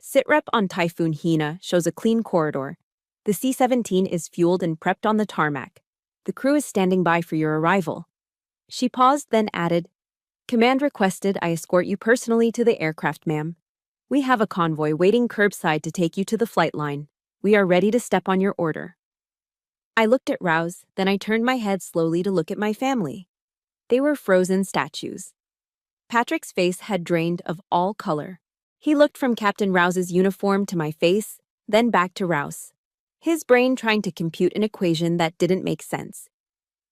"Sitrep on Typhoon Hina shows a clean corridor. The C-17 is fueled and prepped on the tarmac. The crew is standing by for your arrival." She paused, then added, "Command requested I escort you personally to the aircraft, ma'am. We have a convoy waiting curbside to take you to the flight line. We are ready to step on your order." I looked at Rouse, then I turned my head slowly to look at my family. They were frozen statues. Patrick's face had drained of all color. He looked from Captain Rouse's uniform to my face, then back to Rouse, his brain trying to compute an equation that didn't make sense.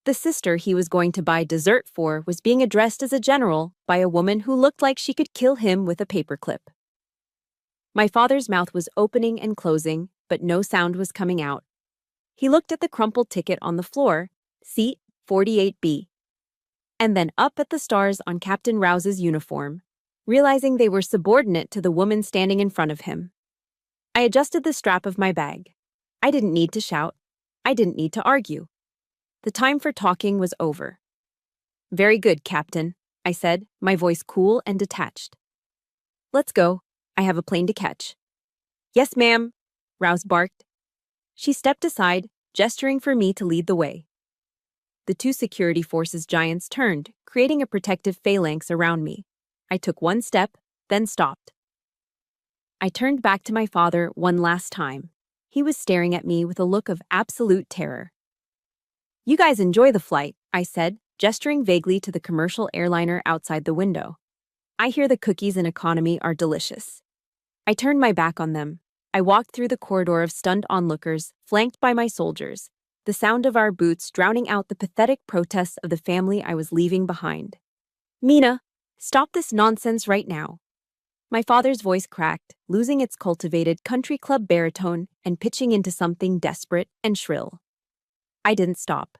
The sister he was going to buy dessert for was being addressed as a general by a woman who looked like she could kill him with a paperclip. My father's mouth was opening and closing, but no sound was coming out. He looked at the crumpled ticket on the floor, seat 48B, and then up at the stars on Captain Rouse's uniform, realizing they were subordinate to the woman standing in front of him. I adjusted the strap of my bag. I didn't need to shout. I didn't need to argue. The time for talking was over. "Very good, Captain," I said, my voice cool and detached. "Let's go. I have a plane to catch." "Yes, ma'am," Rouse barked. She stepped aside, gesturing for me to lead the way. The two security forces giants turned, creating a protective phalanx around me. I took one step, then stopped. I turned back to my father one last time. He was staring at me with a look of absolute terror. "You guys enjoy the flight," I said, gesturing vaguely to the commercial airliner outside the window. "I hear the cookies in economy are delicious." I turned my back on them. I walked through the corridor of stunned onlookers, flanked by my soldiers, the sound of our boots drowning out the pathetic protests of the family I was leaving behind. "Mina, stop this nonsense right now." My father's voice cracked, losing its cultivated country club baritone and pitching into something desperate and shrill. I didn't stop.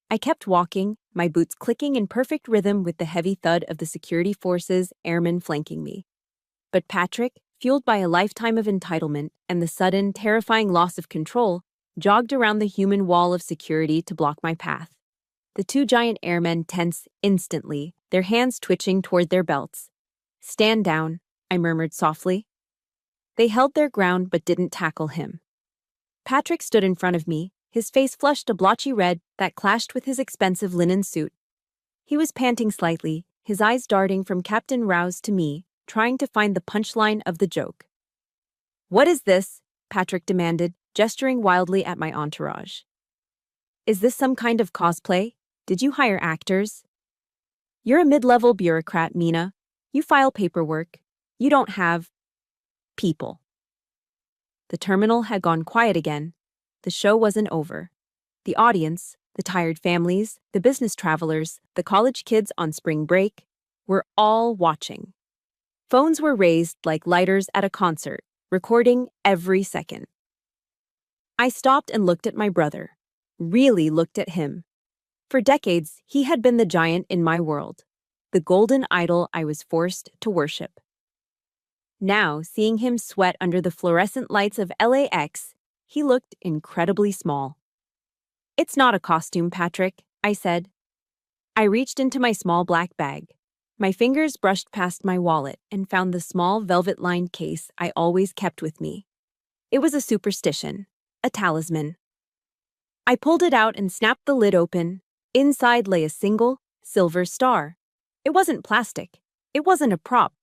I kept walking, my boots clicking in perfect rhythm with the heavy thud of the security forces' airmen flanking me. But Patrick, fueled by a lifetime of entitlement and the sudden, terrifying loss of control, jogged around the human wall of security to block my path. The two giant airmen tensed instantly, their hands twitching toward their belts. "Stand down," I murmured softly. They held their ground but didn't tackle him. Patrick stood in front of me, his face flushed a blotchy red that clashed with his expensive linen suit. He was panting slightly, his eyes darting from Captain Rouse to me, trying to find the punchline of the joke. "What is this?" Patrick demanded, gesturing wildly at my entourage. "Is this some kind of cosplay? Did you hire actors?" "You're a mid-level bureaucrat, Mina. You file paperwork. You don't have people." The terminal had gone quiet again. The show wasn't over. The audience, the tired families, the business travelers, the college kids on spring break, were all watching. Phones were raised like lighters at a concert, recording every second. I stopped and looked at my brother. Really looked at him. For decades, he had been the giant in my world, the golden idol I was forced to worship. Now, seeing him sweat under the fluorescent lights of LAX, he looked incredibly small. "It's not a costume, Patrick," I said. I reached into my small black bag. My fingers brushed past my wallet and found the small velvet-lined case I always kept with me. It was a superstition, a talisman. I pulled it out and snapped the lid open. Inside lay a single, silver star. It wasn't plastic. It wasn't a prop.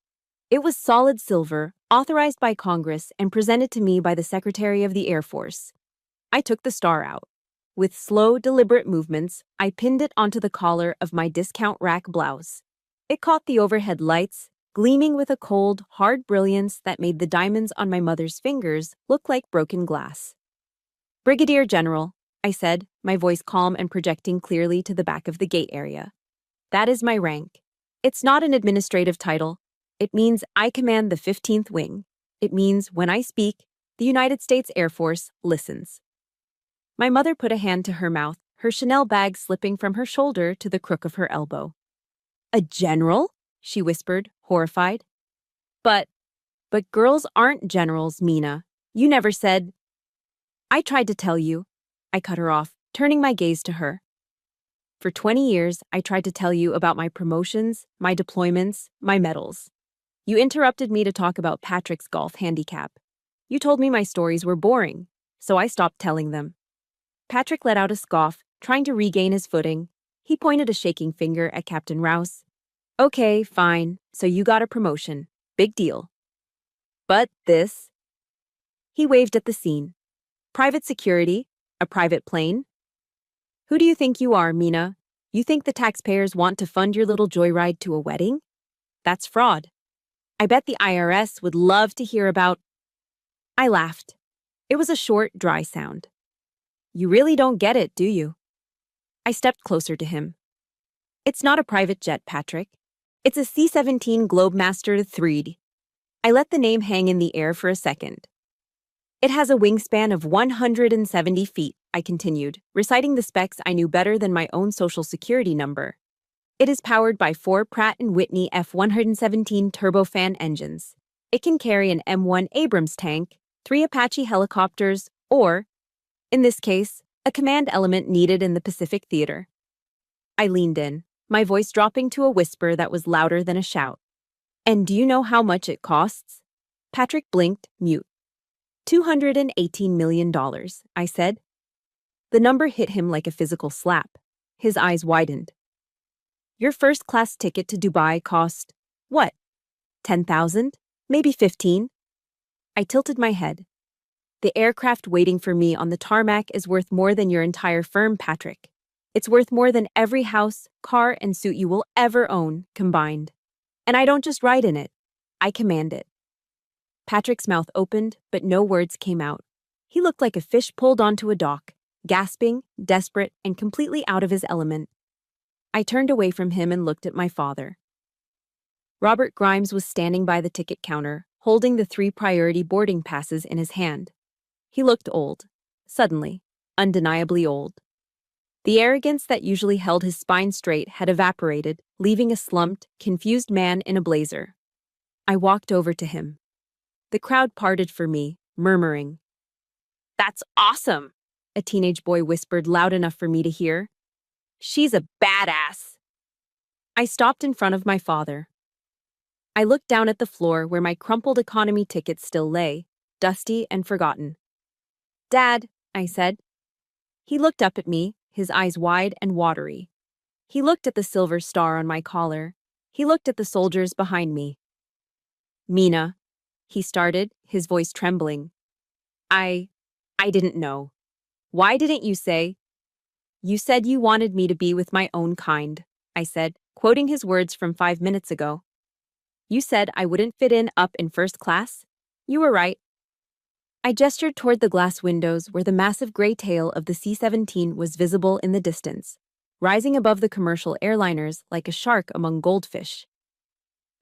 It was solid silver, authorized by Congress and presented to me by the Secretary of the Air Force. I took the star out. With slow, deliberate movements, I pinned it onto the collar of my discount rack blouse. It caught the overhead lights, gleaming with a cold, hard brilliance that made the diamonds on my mother's fingers look like broken glass. "Brigadier General," I said, my voice calm and projecting clearly to the back of the gate area. "That is my rank. It's not an administrative title. It means I command the 15th Wing. It means when I speak, the United States Air Force listens." My mother put a hand to her mouth, her Chanel bag slipping from her shoulder to the crook of her elbow. "A general?" she whispered, horrified. But girls aren't generals, Mina. You never said." "I tried to tell you." I cut her off, turning my gaze to her. "For 20 years, I tried to tell you about my promotions, my deployments, my medals. You interrupted me to talk about Patrick's golf handicap. You told me my stories were boring. so I stopped telling them. Patrick let out a scoff, trying to regain his footing. He pointed a shaking finger at Captain Rouse. Okay, fine, so you got a promotion. Big deal. But this? He waved at the scene. Private security? A private plane? Who do you think you are, Mina? You think the taxpayers want to fund your little joyride to a wedding? That's fraud. I bet the IRS would love to hear about. I laughed. It was a short, dry sound. You really don't get it, do you? I stepped closer to him. It's not a private jet, Patrick. It's a C-17 Globemaster III. I let the name hang in the air for a second. It has a wingspan of 170 feet, I continued, reciting the specs I knew better than my own social security number. It is powered by 4 Pratt & Whitney F-117 turbofan engines. It can carry an M1 Abrams tank, 3 Apache helicopters, or, in this case, a command element needed in the Pacific Theater. I leaned in, my voice dropping to a whisper that was louder than a shout. And do you know how much it costs? Patrick blinked, mute. $218 million, I said. The number hit him like a physical slap. His eyes widened. Your first-class ticket to Dubai cost, what, 10,000? Maybe 15? I tilted my head. The aircraft waiting for me on the tarmac is worth more than your entire firm, Patrick. It's worth more than every house, car, and suit you will ever own, combined. And I don't just ride in it. I command it. Patrick's mouth opened, but no words came out. He looked like a fish pulled onto a dock, gasping, desperate, and completely out of his element. I turned away from him and looked at my father. Robert Grimes was standing by the ticket counter, holding the 3 priority boarding passes in his hand. He looked old, suddenly, undeniably old. The arrogance that usually held his spine straight had evaporated, leaving a slumped, confused man in a blazer. I walked over to him. The crowd parted for me, murmuring. That's awesome, a teenage boy whispered loud enough for me to hear. She's a badass. I stopped in front of my father. I looked down at the floor where my crumpled economy ticket still lay, dusty and forgotten. Dad, I said. He looked up at me, his eyes wide and watery. He looked at the silver star on my collar. He looked at the soldiers behind me. Mina, he started, his voice trembling. I didn't know. Why didn't you say? You said you wanted me to be with my own kind, I said, quoting his words from 5 minutes ago. You said I wouldn't fit in up in first class? You were right. I gestured toward the glass windows where the massive gray tail of the C-17 was visible in the distance, rising above the commercial airliners like a shark among goldfish.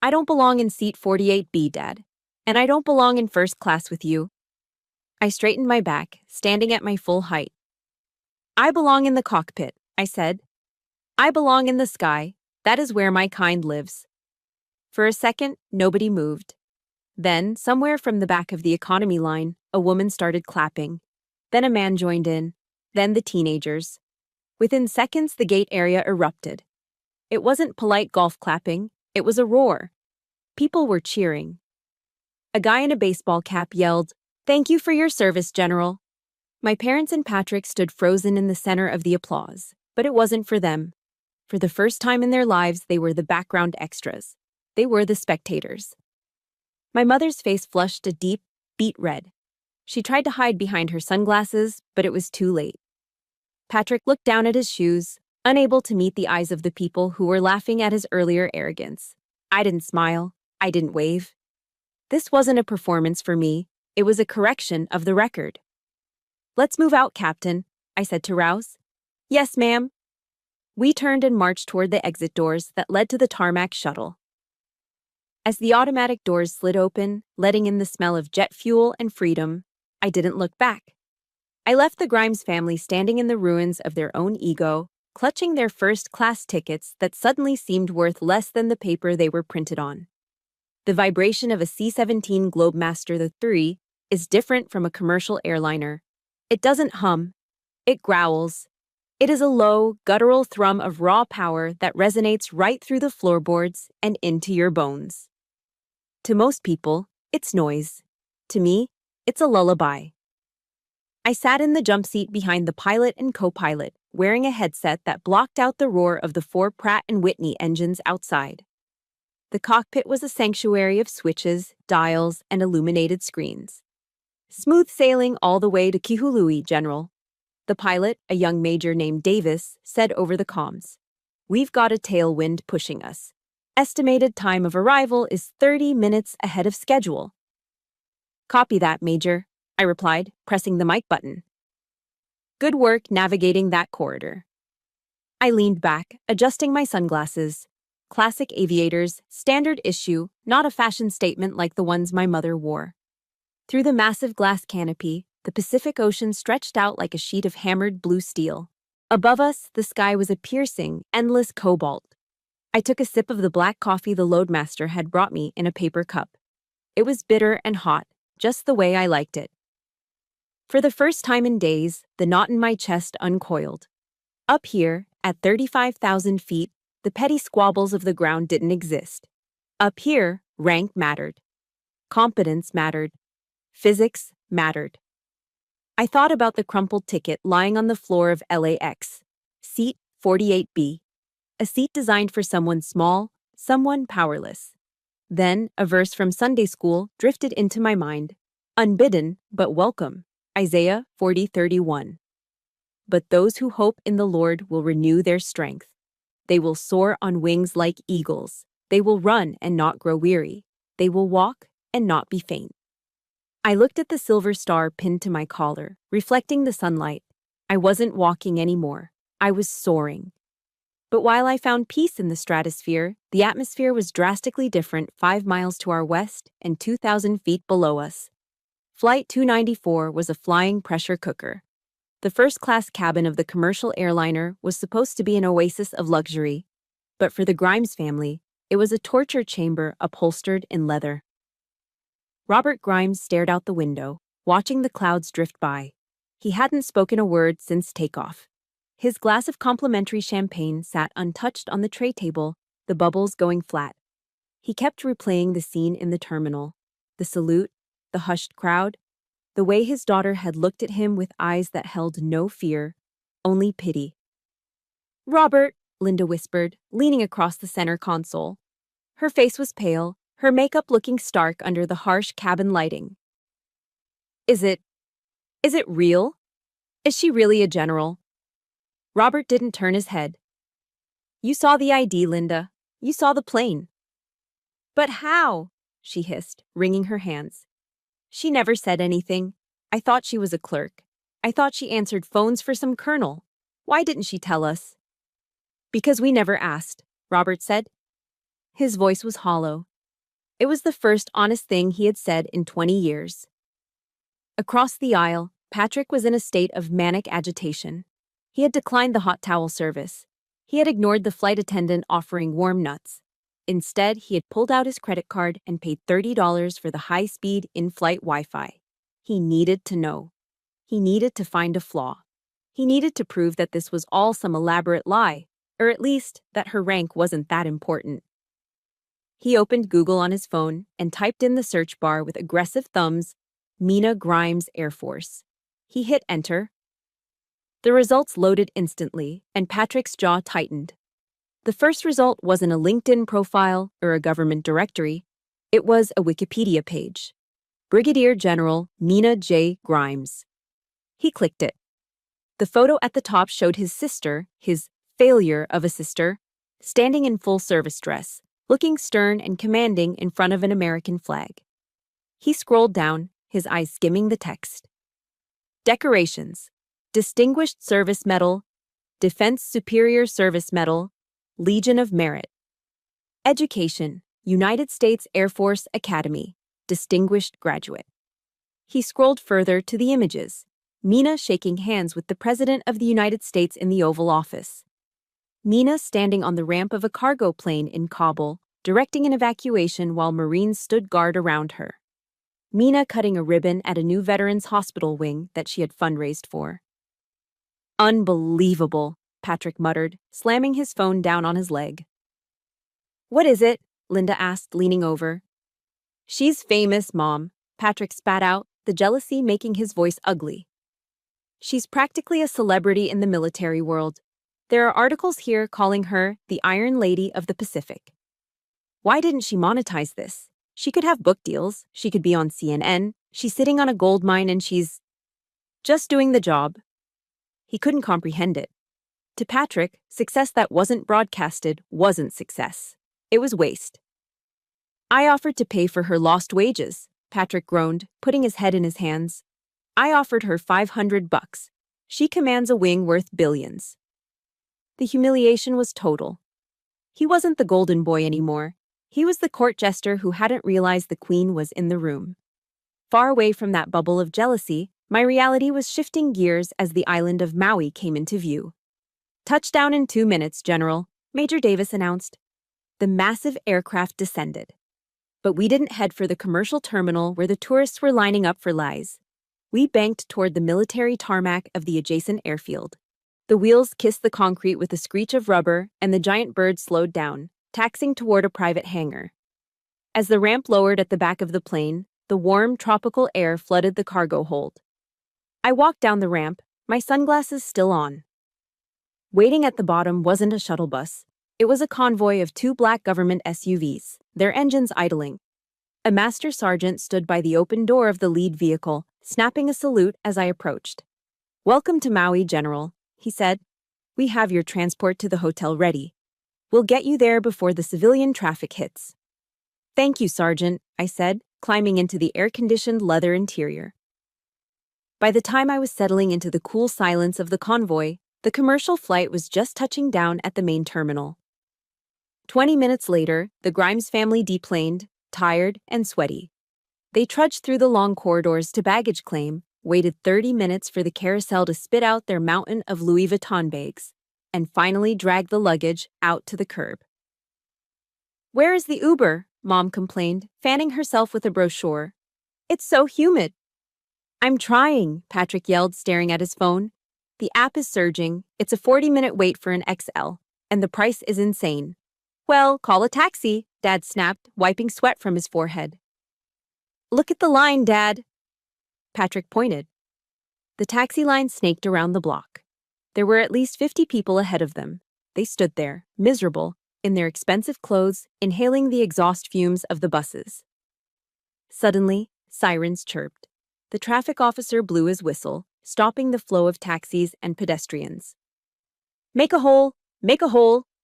I don't belong in seat 48B, Dad. And I don't belong in first class with you. I straightened my back, standing at my full height. I belong in the cockpit, I said. I belong in the sky. That is where my kind lives. For a second, nobody moved. Then, somewhere from the back of the economy line, a woman started clapping. Then a man joined in. Then the teenagers. Within seconds, the gate area erupted. It wasn't polite golf clapping. It was a roar. People were cheering. A guy in a baseball cap yelled, "Thank you for your service, General." My parents and Patrick stood frozen in the center of the applause, but it wasn't for them. For the first time in their lives, they were the background extras. They were the spectators. My mother's face flushed a deep, beet red. She tried to hide behind her sunglasses, but it was too late. Patrick looked down at his shoes, unable to meet the eyes of the people who were laughing at his earlier arrogance. I didn't smile. I didn't wave. This wasn't a performance for me. It was a correction of the record. Let's move out, Captain, I said to Rouse. Yes, ma'am. We turned and marched toward the exit doors that led to the tarmac shuttle. As the automatic doors slid open, letting in the smell of jet fuel and freedom, I didn't look back. I left the Grimes family standing in the ruins of their own ego, clutching their first-class tickets that suddenly seemed worth less than the paper they were printed on. The vibration of a C-17 Globemaster III is different from a commercial airliner. It doesn't hum. It growls. It is a low, guttural thrum of raw power that resonates right through the floorboards and into your bones. To most people, it's noise. To me, it's a lullaby. I sat in the jump seat behind the pilot and co-pilot, wearing a headset that blocked out the roar of the four Pratt & Whitney engines outside. The cockpit was a sanctuary of switches, dials, and illuminated screens. Smooth sailing all the way to Kihului, General. The pilot, a young major named Davis, said over the comms. We've got a tailwind pushing us. Estimated time of arrival is 30 minutes ahead of schedule. Copy that, Major, I replied, pressing the mic button. Good work navigating that corridor. I leaned back, adjusting my sunglasses. Classic aviators, standard issue, not a fashion statement like the ones my mother wore. Through the massive glass canopy, the Pacific Ocean stretched out like a sheet of hammered blue steel. Above us, the sky was a piercing, endless cobalt. I took a sip of the black coffee the loadmaster had brought me in a paper cup. It was bitter and hot, just the way I liked it. For the first time in days, the knot in my chest uncoiled. Up here, at 35,000 feet, the petty squabbles of the ground didn't exist. Up here, rank mattered. Competence mattered. Physics mattered. I thought about the crumpled ticket lying on the floor of LAX. Seat 48B. A seat designed for someone small, someone powerless. Then, a verse from Sunday school drifted into my mind. Unbidden, but welcome. Isaiah 40:31. But those who hope in the Lord will renew their strength. They will soar on wings like eagles. They will run and not grow weary. They will walk and not be faint. I looked at the silver star pinned to my collar, reflecting the sunlight. I wasn't walking anymore. I was soaring. But while I found peace in the stratosphere, the atmosphere was drastically different 5 miles to our west and 2,000 feet below us. Flight 294 was a flying pressure cooker. The first-class cabin of the commercial airliner was supposed to be an oasis of luxury, but for the Grimes family, it was a torture chamber upholstered in leather. Robert Grimes stared out the window, watching the clouds drift by. He hadn't spoken a word since takeoff. His glass of complimentary champagne sat untouched on the tray table, the bubbles going flat. He kept replaying the scene in the terminal, the salute, the hushed crowd, the way his daughter had looked at him with eyes that held no fear, only pity. "Robert," Linda whispered, leaning across the center console. Her face was pale, her makeup looking stark under the harsh cabin lighting. Is it real? Is she really a general?" Robert didn't turn his head. "You saw the ID, Linda. You saw the plane." "But how?" she hissed, wringing her hands. "She never said anything. I thought she was a clerk. I thought she answered phones for some colonel. Why didn't she tell us?" "Because we never asked," Robert said. His voice was hollow. It was the first honest thing he had said in 20 years. Across the aisle, Patrick was in a state of manic agitation. He had declined the hot towel service. He had ignored the flight attendant offering warm nuts. Instead, he had pulled out his credit card and paid $30 for the high-speed in-flight Wi-Fi. He needed to know. He needed to find a flaw. He needed to prove that this was all some elaborate lie, or at least that her rank wasn't that important. He opened Google on his phone and typed in the search bar with aggressive thumbs, Mina Grimes Air Force. He hit enter. The results loaded instantly, and Patrick's jaw tightened. The first result wasn't a LinkedIn profile or a government directory. It was a Wikipedia page. Brigadier General Mina J. Grimes. He clicked it. The photo at the top showed his sister, his failure of a sister, standing in full service dress, looking stern and commanding in front of an American flag. He scrolled down, his eyes skimming the text. Decorations: Distinguished Service Medal, Defense Superior Service Medal, Legion of Merit. Education: United States Air Force Academy, Distinguished Graduate. He scrolled further to the images. Mina shaking hands with the President of the United States in the Oval Office. Mina standing on the ramp of a cargo plane in Kabul, directing an evacuation while Marines stood guard around her. Mina cutting a ribbon at a new veterans hospital wing that she had fundraised for. "Unbelievable," Patrick muttered, slamming his phone down on his leg. "What is it?" Linda asked, leaning over. "She's famous, Mom," Patrick spat out, the jealousy making his voice ugly. She's practically a celebrity in the military world. There are articles here calling her the Iron Lady of the Pacific. Why didn't she monetize this? She could have book deals, she could be on CNN, she's sitting on a gold mine and she's just doing the job. He couldn't comprehend it. To Patrick, success that wasn't broadcasted wasn't success. It was waste. I offered to pay for her lost wages, Patrick groaned, putting his head in his hands. I offered her $500. She commands a wing worth billions. The humiliation was total. He wasn't the golden boy anymore. He was the court jester who hadn't realized the queen was in the room. Far away from that bubble of jealousy, my reality was shifting gears as the island of Maui came into view. "Touchdown in 2 minutes, General," Major Davis announced. The massive aircraft descended. But we didn't head for the commercial terminal where the tourists were lining up for lies. We banked toward the military tarmac of the adjacent airfield. The wheels kissed the concrete with a screech of rubber, and the giant bird slowed down, taxiing toward a private hangar. As the ramp lowered at the back of the plane, the warm, tropical air flooded the cargo hold. I walked down the ramp, my sunglasses still on. Waiting at the bottom wasn't a shuttle bus. It was a convoy of 2 black government SUVs, their engines idling. A master sergeant stood by the open door of the lead vehicle, snapping a salute as I approached. "Welcome to Maui, General," he said. "We have your transport to the hotel ready. We'll get you there before the civilian traffic hits." "Thank you, Sergeant," I said, climbing into the air-conditioned leather interior. By the time I was settling into the cool silence of the convoy, the commercial flight was just touching down at the main terminal. 20 minutes later, the Grimes family deplaned, tired and sweaty. They trudged through the long corridors to baggage claim, waited 30 minutes for the carousel to spit out their mountain of Louis Vuitton bags, and finally dragged the luggage out to the curb. "Where is the Uber?" Mom complained, fanning herself with a brochure. "It's so humid." "I'm trying," Patrick yelled, staring at his phone. "The app is surging. It's a 40-minute wait for an XL, and the price is insane." "Well, call a taxi," Dad snapped, wiping sweat from his forehead. "Look at the line, Dad." Patrick pointed. The taxi line snaked around the block. There were at least 50 people ahead of them. They stood there, miserable, in their expensive clothes, inhaling the exhaust fumes of the buses. Suddenly, sirens chirped. The traffic officer blew his whistle, stopping the flow of taxis and pedestrians. Make a hole!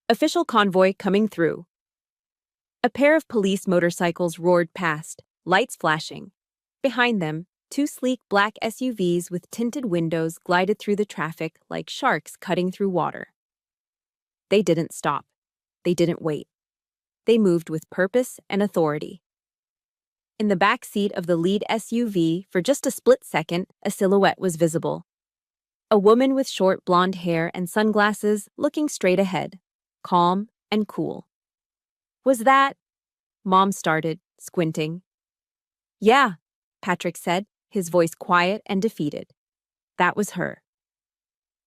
Official convoy coming through." A pair of police motorcycles roared past, lights flashing. Behind them, 2 sleek black SUVs with tinted windows glided through the traffic like sharks cutting through water. They didn't stop. They didn't wait. They moved with purpose and authority. In the back seat of the lead SUV, for just a split second, a silhouette was visible. A woman with short blonde hair and sunglasses looking straight ahead, calm and cool. "Was that?" Mom started, squinting. "Yeah," Patrick said, his voice quiet and defeated. "That was her."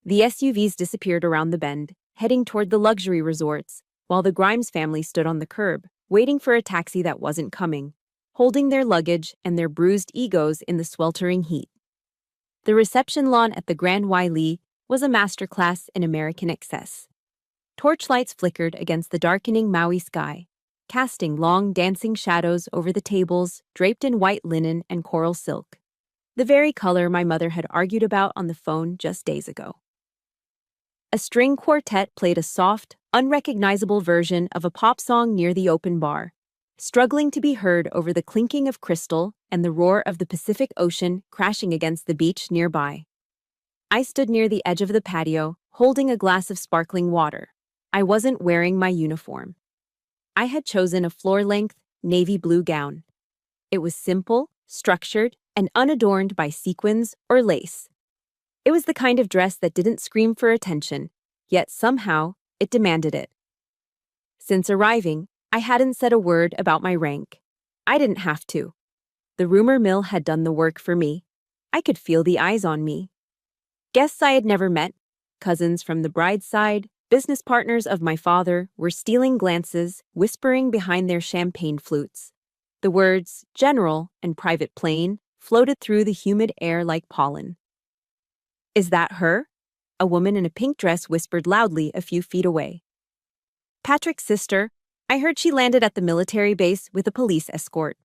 The SUVs disappeared around the bend, heading toward the luxury resorts, while the Grimes family stood on the curb, waiting for a taxi that wasn't coming, holding their luggage and their bruised egos in the sweltering heat. The reception lawn at the Grand Wailea was a masterclass in American excess. Torchlights flickered against the darkening Maui sky, casting long dancing shadows over the tables draped in white linen and coral silk, the very color my mother had argued about on the phone just days ago. A string quartet played a soft, unrecognizable version of a pop song near the open bar, struggling to be heard over the clinking of crystal and the roar of the Pacific Ocean crashing against the beach nearby. I stood near the edge of the patio, holding a glass of sparkling water. I wasn't wearing my uniform. I had chosen a floor-length, navy blue gown. It was simple, structured, and unadorned by sequins or lace. It was the kind of dress that didn't scream for attention, yet somehow it demanded it. Since arriving, I hadn't said a word about my rank. I didn't have to. The rumor mill had done the work for me. I could feel the eyes on me. Guests I had never met, cousins from the bride's side, business partners of my father, were stealing glances, whispering behind their champagne flutes. The words "general" and "private plane" floated through the humid air like pollen. Is that her? A woman in a pink dress whispered loudly a few feet away. Patrick's sister. I heard she landed at the military base with a police escort.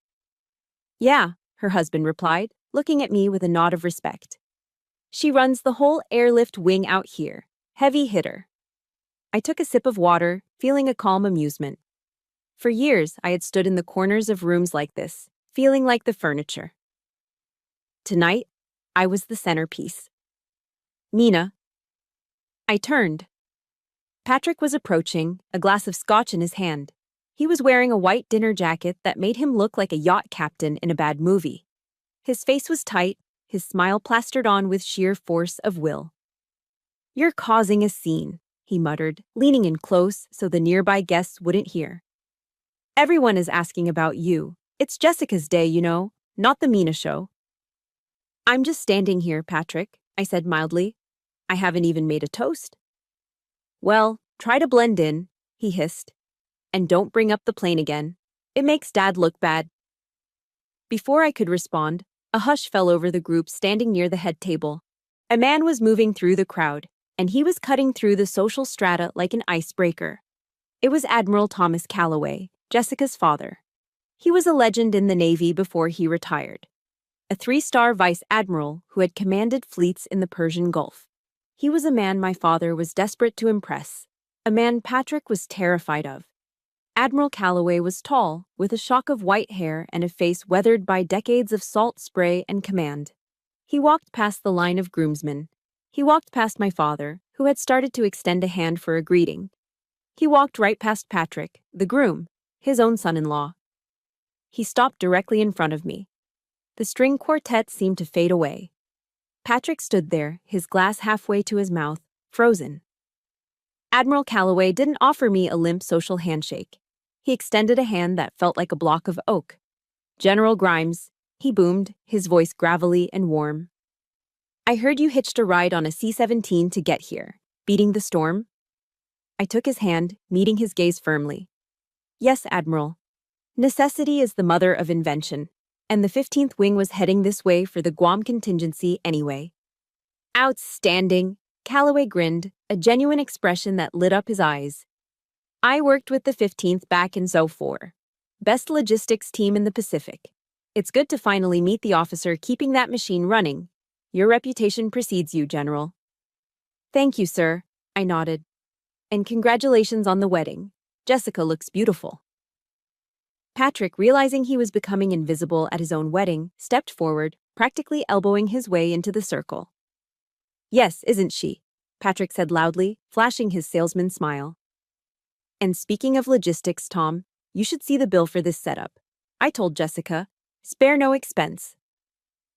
Yeah, her husband replied, looking at me with a nod of respect. She runs the whole airlift wing out here. Heavy hitter. I took a sip of water, feeling a calm amusement. For years, I had stood in the corners of rooms like this, feeling like the furniture. Tonight, I was the centerpiece. Mina. I turned. Patrick was approaching, a glass of scotch in his hand. He was wearing a white dinner jacket that made him look like a yacht captain in a bad movie. His face was tight, his smile plastered on with sheer force of will. You're causing a scene, he muttered, leaning in close so the nearby guests wouldn't hear. Everyone is asking about you. It's Jessica's day, you know, not the Mina show. I'm just standing here, Patrick, I said mildly. I haven't even made a toast. Well, try to blend in, he hissed. And don't bring up the plane again. It makes Dad look bad. Before I could respond, a hush fell over the group standing near the head table. A man was moving through the crowd, and he was cutting through the social strata like an icebreaker. It was Admiral Thomas Calloway, Jessica's father. He was a legend in the Navy before he retired. A 3-star vice admiral who had commanded fleets in the Persian Gulf. He was a man my father was desperate to impress, a man Patrick was terrified of. Admiral Calloway was tall, with a shock of white hair and a face weathered by decades of salt spray and command. He walked past the line of groomsmen. He walked past my father, who had started to extend a hand for a greeting. He walked right past Patrick, the groom, his own son-in-law. He stopped directly in front of me. The string quartet seemed to fade away. Patrick stood there, his glass halfway to his mouth, frozen. Admiral Calloway didn't offer me a limp social handshake. He extended a hand that felt like a block of oak. General Grimes, he boomed, his voice gravelly and warm. I heard you hitched a ride on a C-17 to get here, beating the storm. I took his hand, meeting his gaze firmly. Yes, Admiral. Necessity is the mother of invention, and the 15th Wing was heading this way for the Guam contingency anyway. Outstanding, Calloway grinned, a genuine expression that lit up his eyes. I worked with the 15th back in '04. Best logistics team in the Pacific. It's good to finally meet the officer keeping that machine running. Your reputation precedes you, General. Thank you, sir, I nodded. And congratulations on the wedding. Jessica looks beautiful. Patrick, realizing he was becoming invisible at his own wedding, stepped forward, practically elbowing his way into the circle. Yes, isn't she? Patrick said loudly, flashing his salesman smile. And speaking of logistics, Tom, you should see the bill for this setup. I told Jessica, spare no expense.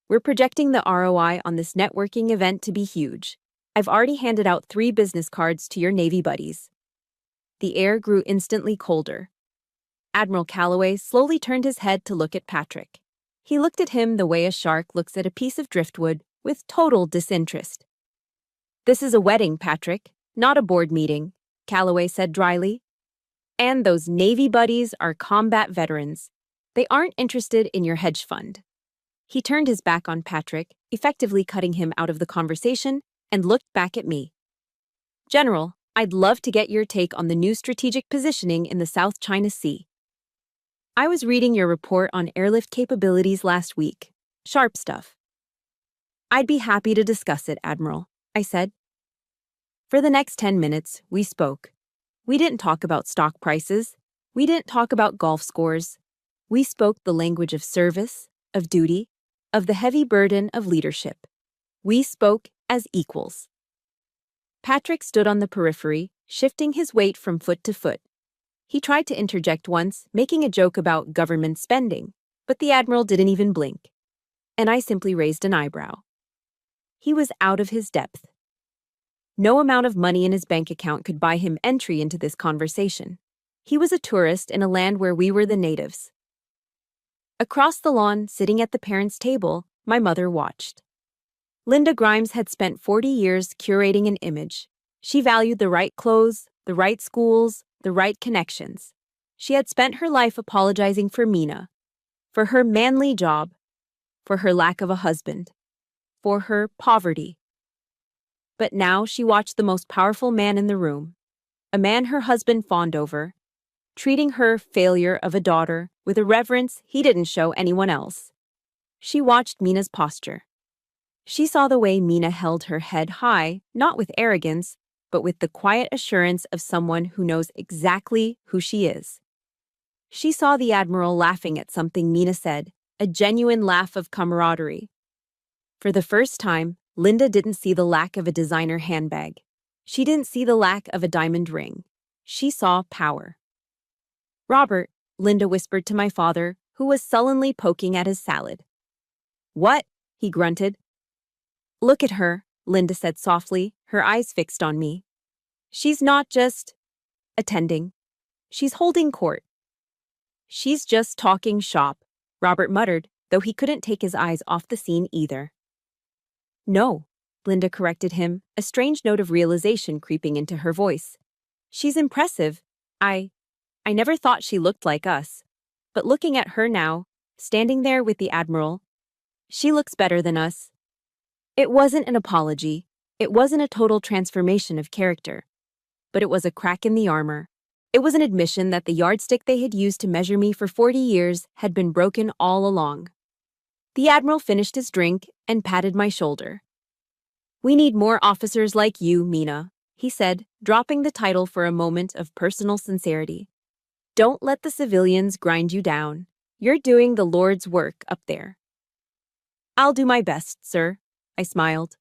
We're projecting the ROI on this networking event to be huge. I've already handed out 3 business cards to your Navy buddies. The air grew instantly colder. Admiral Calloway slowly turned his head to look at Patrick. He looked at him the way a shark looks at a piece of driftwood, with total disinterest. This is a wedding, Patrick, not a board meeting, Calloway said dryly. And those Navy buddies are combat veterans. They aren't interested in your hedge fund. He turned his back on Patrick, effectively cutting him out of the conversation, and looked back at me. General, I'd love to get your take on the new strategic positioning in the South China Sea. I was reading your report on airlift capabilities last week. Sharp stuff. I'd be happy to discuss it, Admiral, I said. For the next 10 minutes, we spoke. We didn't talk about stock prices. We didn't talk about golf scores. We spoke the language of service, of duty, of the heavy burden of leadership. We spoke as equals. Patrick stood on the periphery, shifting his weight from foot to foot. He tried to interject once, making a joke about government spending, but the Admiral didn't even blink. And I simply raised an eyebrow. He was out of his depth. No amount of money in his bank account could buy him entry into this conversation. He was a tourist in a land where we were the natives. Across the lawn, sitting at the parents' table, my mother watched. Linda Grimes had spent 40 years curating an image. She valued the right clothes, the right schools, the right connections. She had spent her life apologizing for Mina, for her manly job, for her lack of a husband, for her poverty. But now she watched the most powerful man in the room, a man her husband fawned over, treating her failure of a daughter with a reverence he didn't show anyone else. She watched Mina's posture. She saw the way Mina held her head high, not with arrogance, but with the quiet assurance of someone who knows exactly who she is. She saw the Admiral laughing at something Mina said, a genuine laugh of camaraderie. For the first time, Linda didn't see the lack of a designer handbag. She didn't see the lack of a diamond ring. She saw power. "Robert," Linda whispered to my father, who was sullenly poking at his salad. "What?" he grunted. "Look at her," Linda said softly, her eyes fixed on me. "She's not just attending. She's holding court." "She's just talking shop," Robert muttered, though he couldn't take his eyes off the scene either. "No," Linda corrected him, a strange note of realization creeping into her voice. "She's impressive. I never thought she looked like us. But looking at her now, standing there with the Admiral, she looks better than us." It wasn't an apology. It wasn't a total transformation of character. But it was a crack in the armor. It was an admission that the yardstick they had used to measure me for 40 years had been broken all along. The Admiral finished his drink and patted my shoulder. "We need more officers like you, Mina," he said, dropping the title for a moment of personal sincerity. "Don't let the civilians grind you down. You're doing the Lord's work up there." "I'll do my best, sir," I smiled.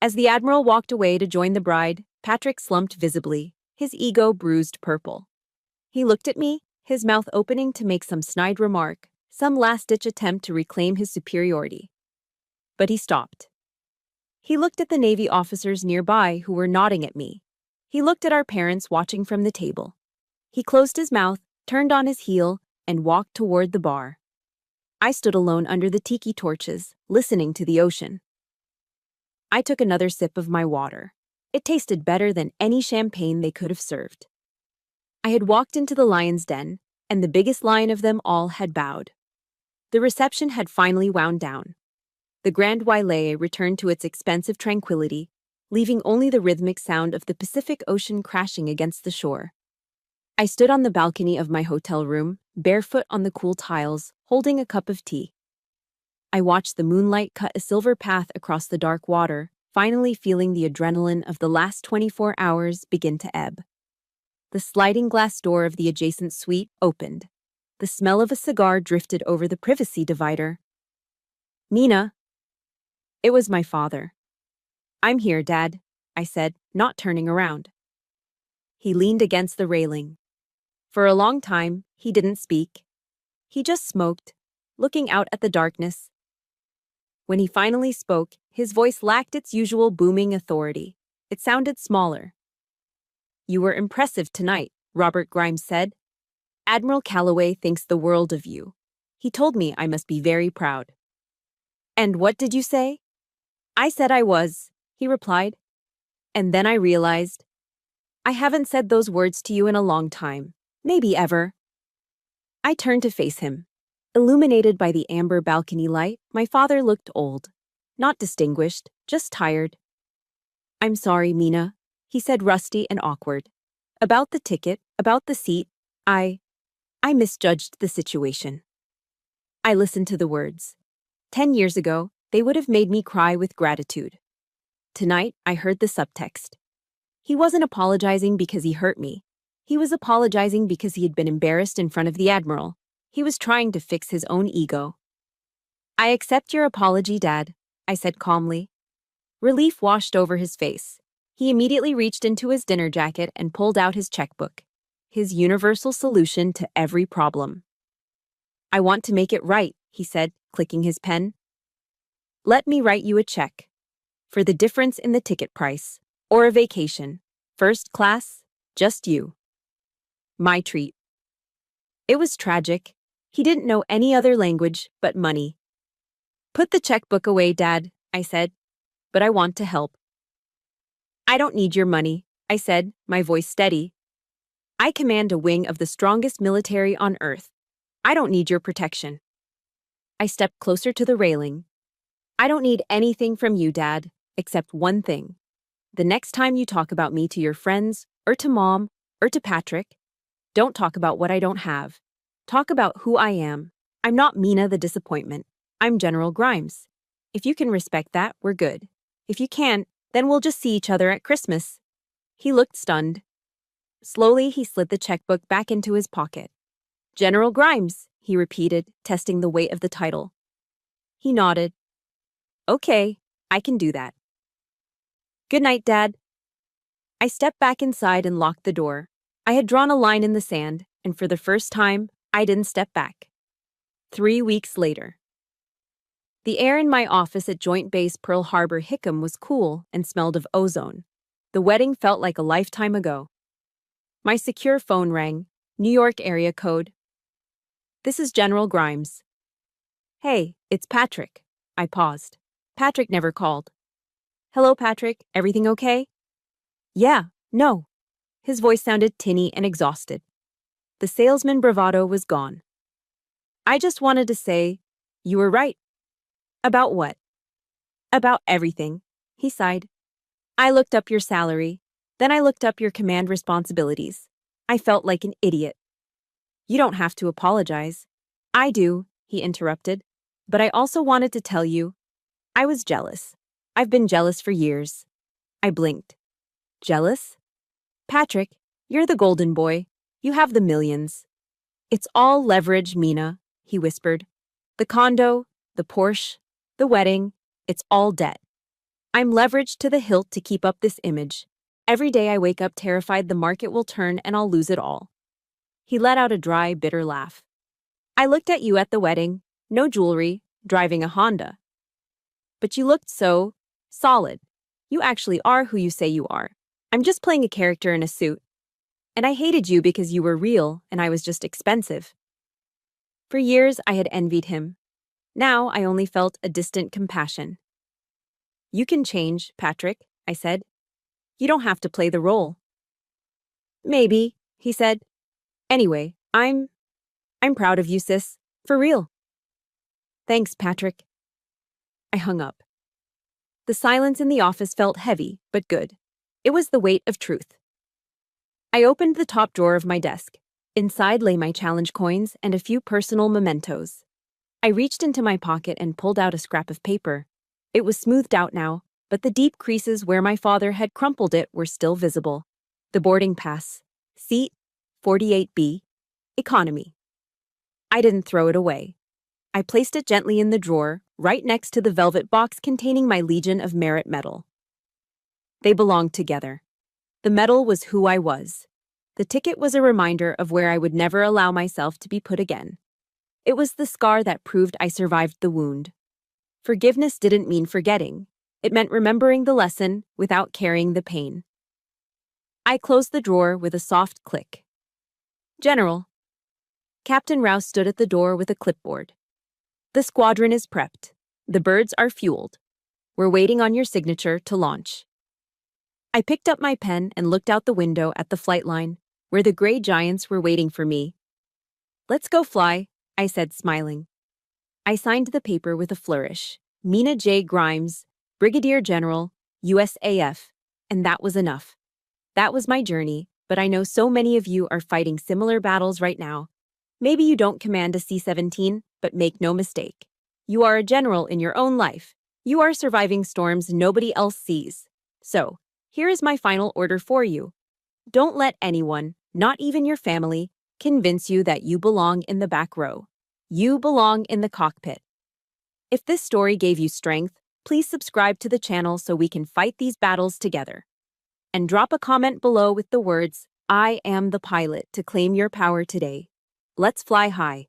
As the Admiral walked away to join the bride, Patrick slumped visibly, his ego bruised purple. He looked at me, his mouth opening to make some snide remark, some last-ditch attempt to reclaim his superiority. But he stopped. He looked at the Navy officers nearby who were nodding at me. He looked at our parents watching from the table. He closed his mouth, turned on his heel, and walked toward the bar. I stood alone under the tiki torches, listening to the ocean. I took another sip of my water. It tasted better than any champagne they could have served. I had walked into the lion's den, and the biggest lion of them all had bowed. The reception had finally wound down. The Grand Wailea returned to its expensive tranquility, leaving only the rhythmic sound of the Pacific Ocean crashing against the shore. I stood on the balcony of my hotel room, barefoot on the cool tiles, holding a cup of tea. I watched the moonlight cut a silver path across the dark water, finally feeling the adrenaline of the last 24 hours begin to ebb. The sliding glass door of the adjacent suite opened. The smell of a cigar drifted over the privacy divider. "Mina." It was my father. "I'm here, Dad," I said, not turning around. He leaned against the railing. For a long time, he didn't speak. He just smoked, looking out at the darkness. When he finally spoke, his voice lacked its usual booming authority. It sounded smaller. "You were impressive tonight," Robert Grimes said. "Admiral Calloway thinks the world of you. He told me I must be very proud." "And what did you say?" "I said I was," he replied. And then I realized, I haven't said those words to you in a long time. Maybe ever. I turned to face him. Illuminated by the amber balcony light, my father looked old. Not distinguished, just tired. "I'm sorry, Mina," he said, rusty and awkward. "About the ticket, about the seat, I misjudged the situation." I listened to the words. 10 years ago, they would have made me cry with gratitude. Tonight, I heard the subtext. He wasn't apologizing because he hurt me. He was apologizing because he had been embarrassed in front of the Admiral. He was trying to fix his own ego. "I accept your apology, Dad," I said calmly. Relief washed over his face. He immediately reached into his dinner jacket and pulled out his checkbook. His universal solution to every problem. "I want to make it right," he said, clicking his pen. "Let me write you a check. For the difference in the ticket price. Or a vacation. First class, just you. My treat." It was tragic. He didn't know any other language but money. "Put the checkbook away, Dad," I said. "But I want to help." "I don't need your money," I said, my voice steady. "I command a wing of the strongest military on Earth. I don't need your protection." I stepped closer to the railing. "I don't need anything from you, Dad. except one thing. The next time you talk about me to your friends, or to Mom, or to Patrick, don't talk about what I don't have. Talk about who I am. I'm not Mina the disappointment. I'm General Grimes. If you can respect that, we're good. If you can't, then we'll just see each other at Christmas." He looked stunned. Slowly, he slid the checkbook back into his pocket. "General Grimes," he repeated, testing the weight of the title. He nodded. "Okay, I can do that. Good night, Dad." I stepped back inside and locked the door. I had drawn a line in the sand, and for the first time, I didn't step back. 3 weeks later. The air in my office at Joint Base Pearl Harbor Hickam was cool and smelled of ozone. The wedding felt like a lifetime ago. My secure phone rang. New York area code. "This is General Grimes." "Hey, it's Patrick." I paused. Patrick never called. "Hello, Patrick. Everything okay?" "Yeah, no." His voice sounded tinny and exhausted. The salesman bravado was gone. "I just wanted to say, you were right." "About what?" "About everything," he sighed. "I looked up your salary. Then I looked up your command responsibilities. I felt like an idiot." "You don't have to apologize." "I do," he interrupted. "But I also wanted to tell you, I was jealous. I've been jealous for years." I blinked. "Jealous?" "Patrick, you're the golden boy. You have the millions." "It's all leverage, Mina," he whispered. "The condo, the Porsche, the wedding, it's all debt. I'm leveraged to the hilt to keep up this image. Every day I wake up terrified the market will turn and I'll lose it all." He let out a dry, bitter laugh. "I looked at you at the wedding, no jewelry, driving a Honda. But you looked so solid. You actually are who you say you are. I'm just playing a character in a suit. And I hated you because you were real and I was just expensive." For years, I had envied him. Now, I only felt a distant compassion. "You can change, Patrick," I said. "You don't have to play the role." "Maybe," he said. "Anyway, I'm proud of you, sis. For real." "Thanks, Patrick." I hung up. The silence in the office felt heavy, but good. It was the weight of truth. I opened the top drawer of my desk. Inside lay my challenge coins and a few personal mementos. I reached into my pocket and pulled out a scrap of paper. It was smoothed out now, but the deep creases where my father had crumpled it were still visible. The boarding pass. Seat 48B. Economy. I didn't throw it away. I placed it gently in the drawer, right next to the velvet box containing my Legion of Merit medal. They belonged together. The medal was who I was. The ticket was a reminder of where I would never allow myself to be put again. It was the scar that proved I survived the wound. Forgiveness didn't mean forgetting. It meant remembering the lesson without carrying the pain. I closed the drawer with a soft click. "General." Captain Rouse stood at the door with a clipboard. "The squadron is prepped. The birds are fueled. We're waiting on your signature to launch." I picked up my pen and looked out the window at the flight line, where the gray giants were waiting for me. "Let's go fly," I said, smiling. I signed the paper with a flourish. Mina J. Grimes, Brigadier General, USAF, and that was enough. That was my journey, but I know so many of you are fighting similar battles right now. Maybe you don't command a C-17, but make no mistake. You are a general in your own life. You are surviving storms nobody else sees. So, here is my final order for you. Don't let anyone, not even your family, convince you that you belong in the back row. You belong in the cockpit. If this story gave you strength, please subscribe to the channel so we can fight these battles together. And drop a comment below with the words, "I am the pilot," to claim your power today. Let's fly high.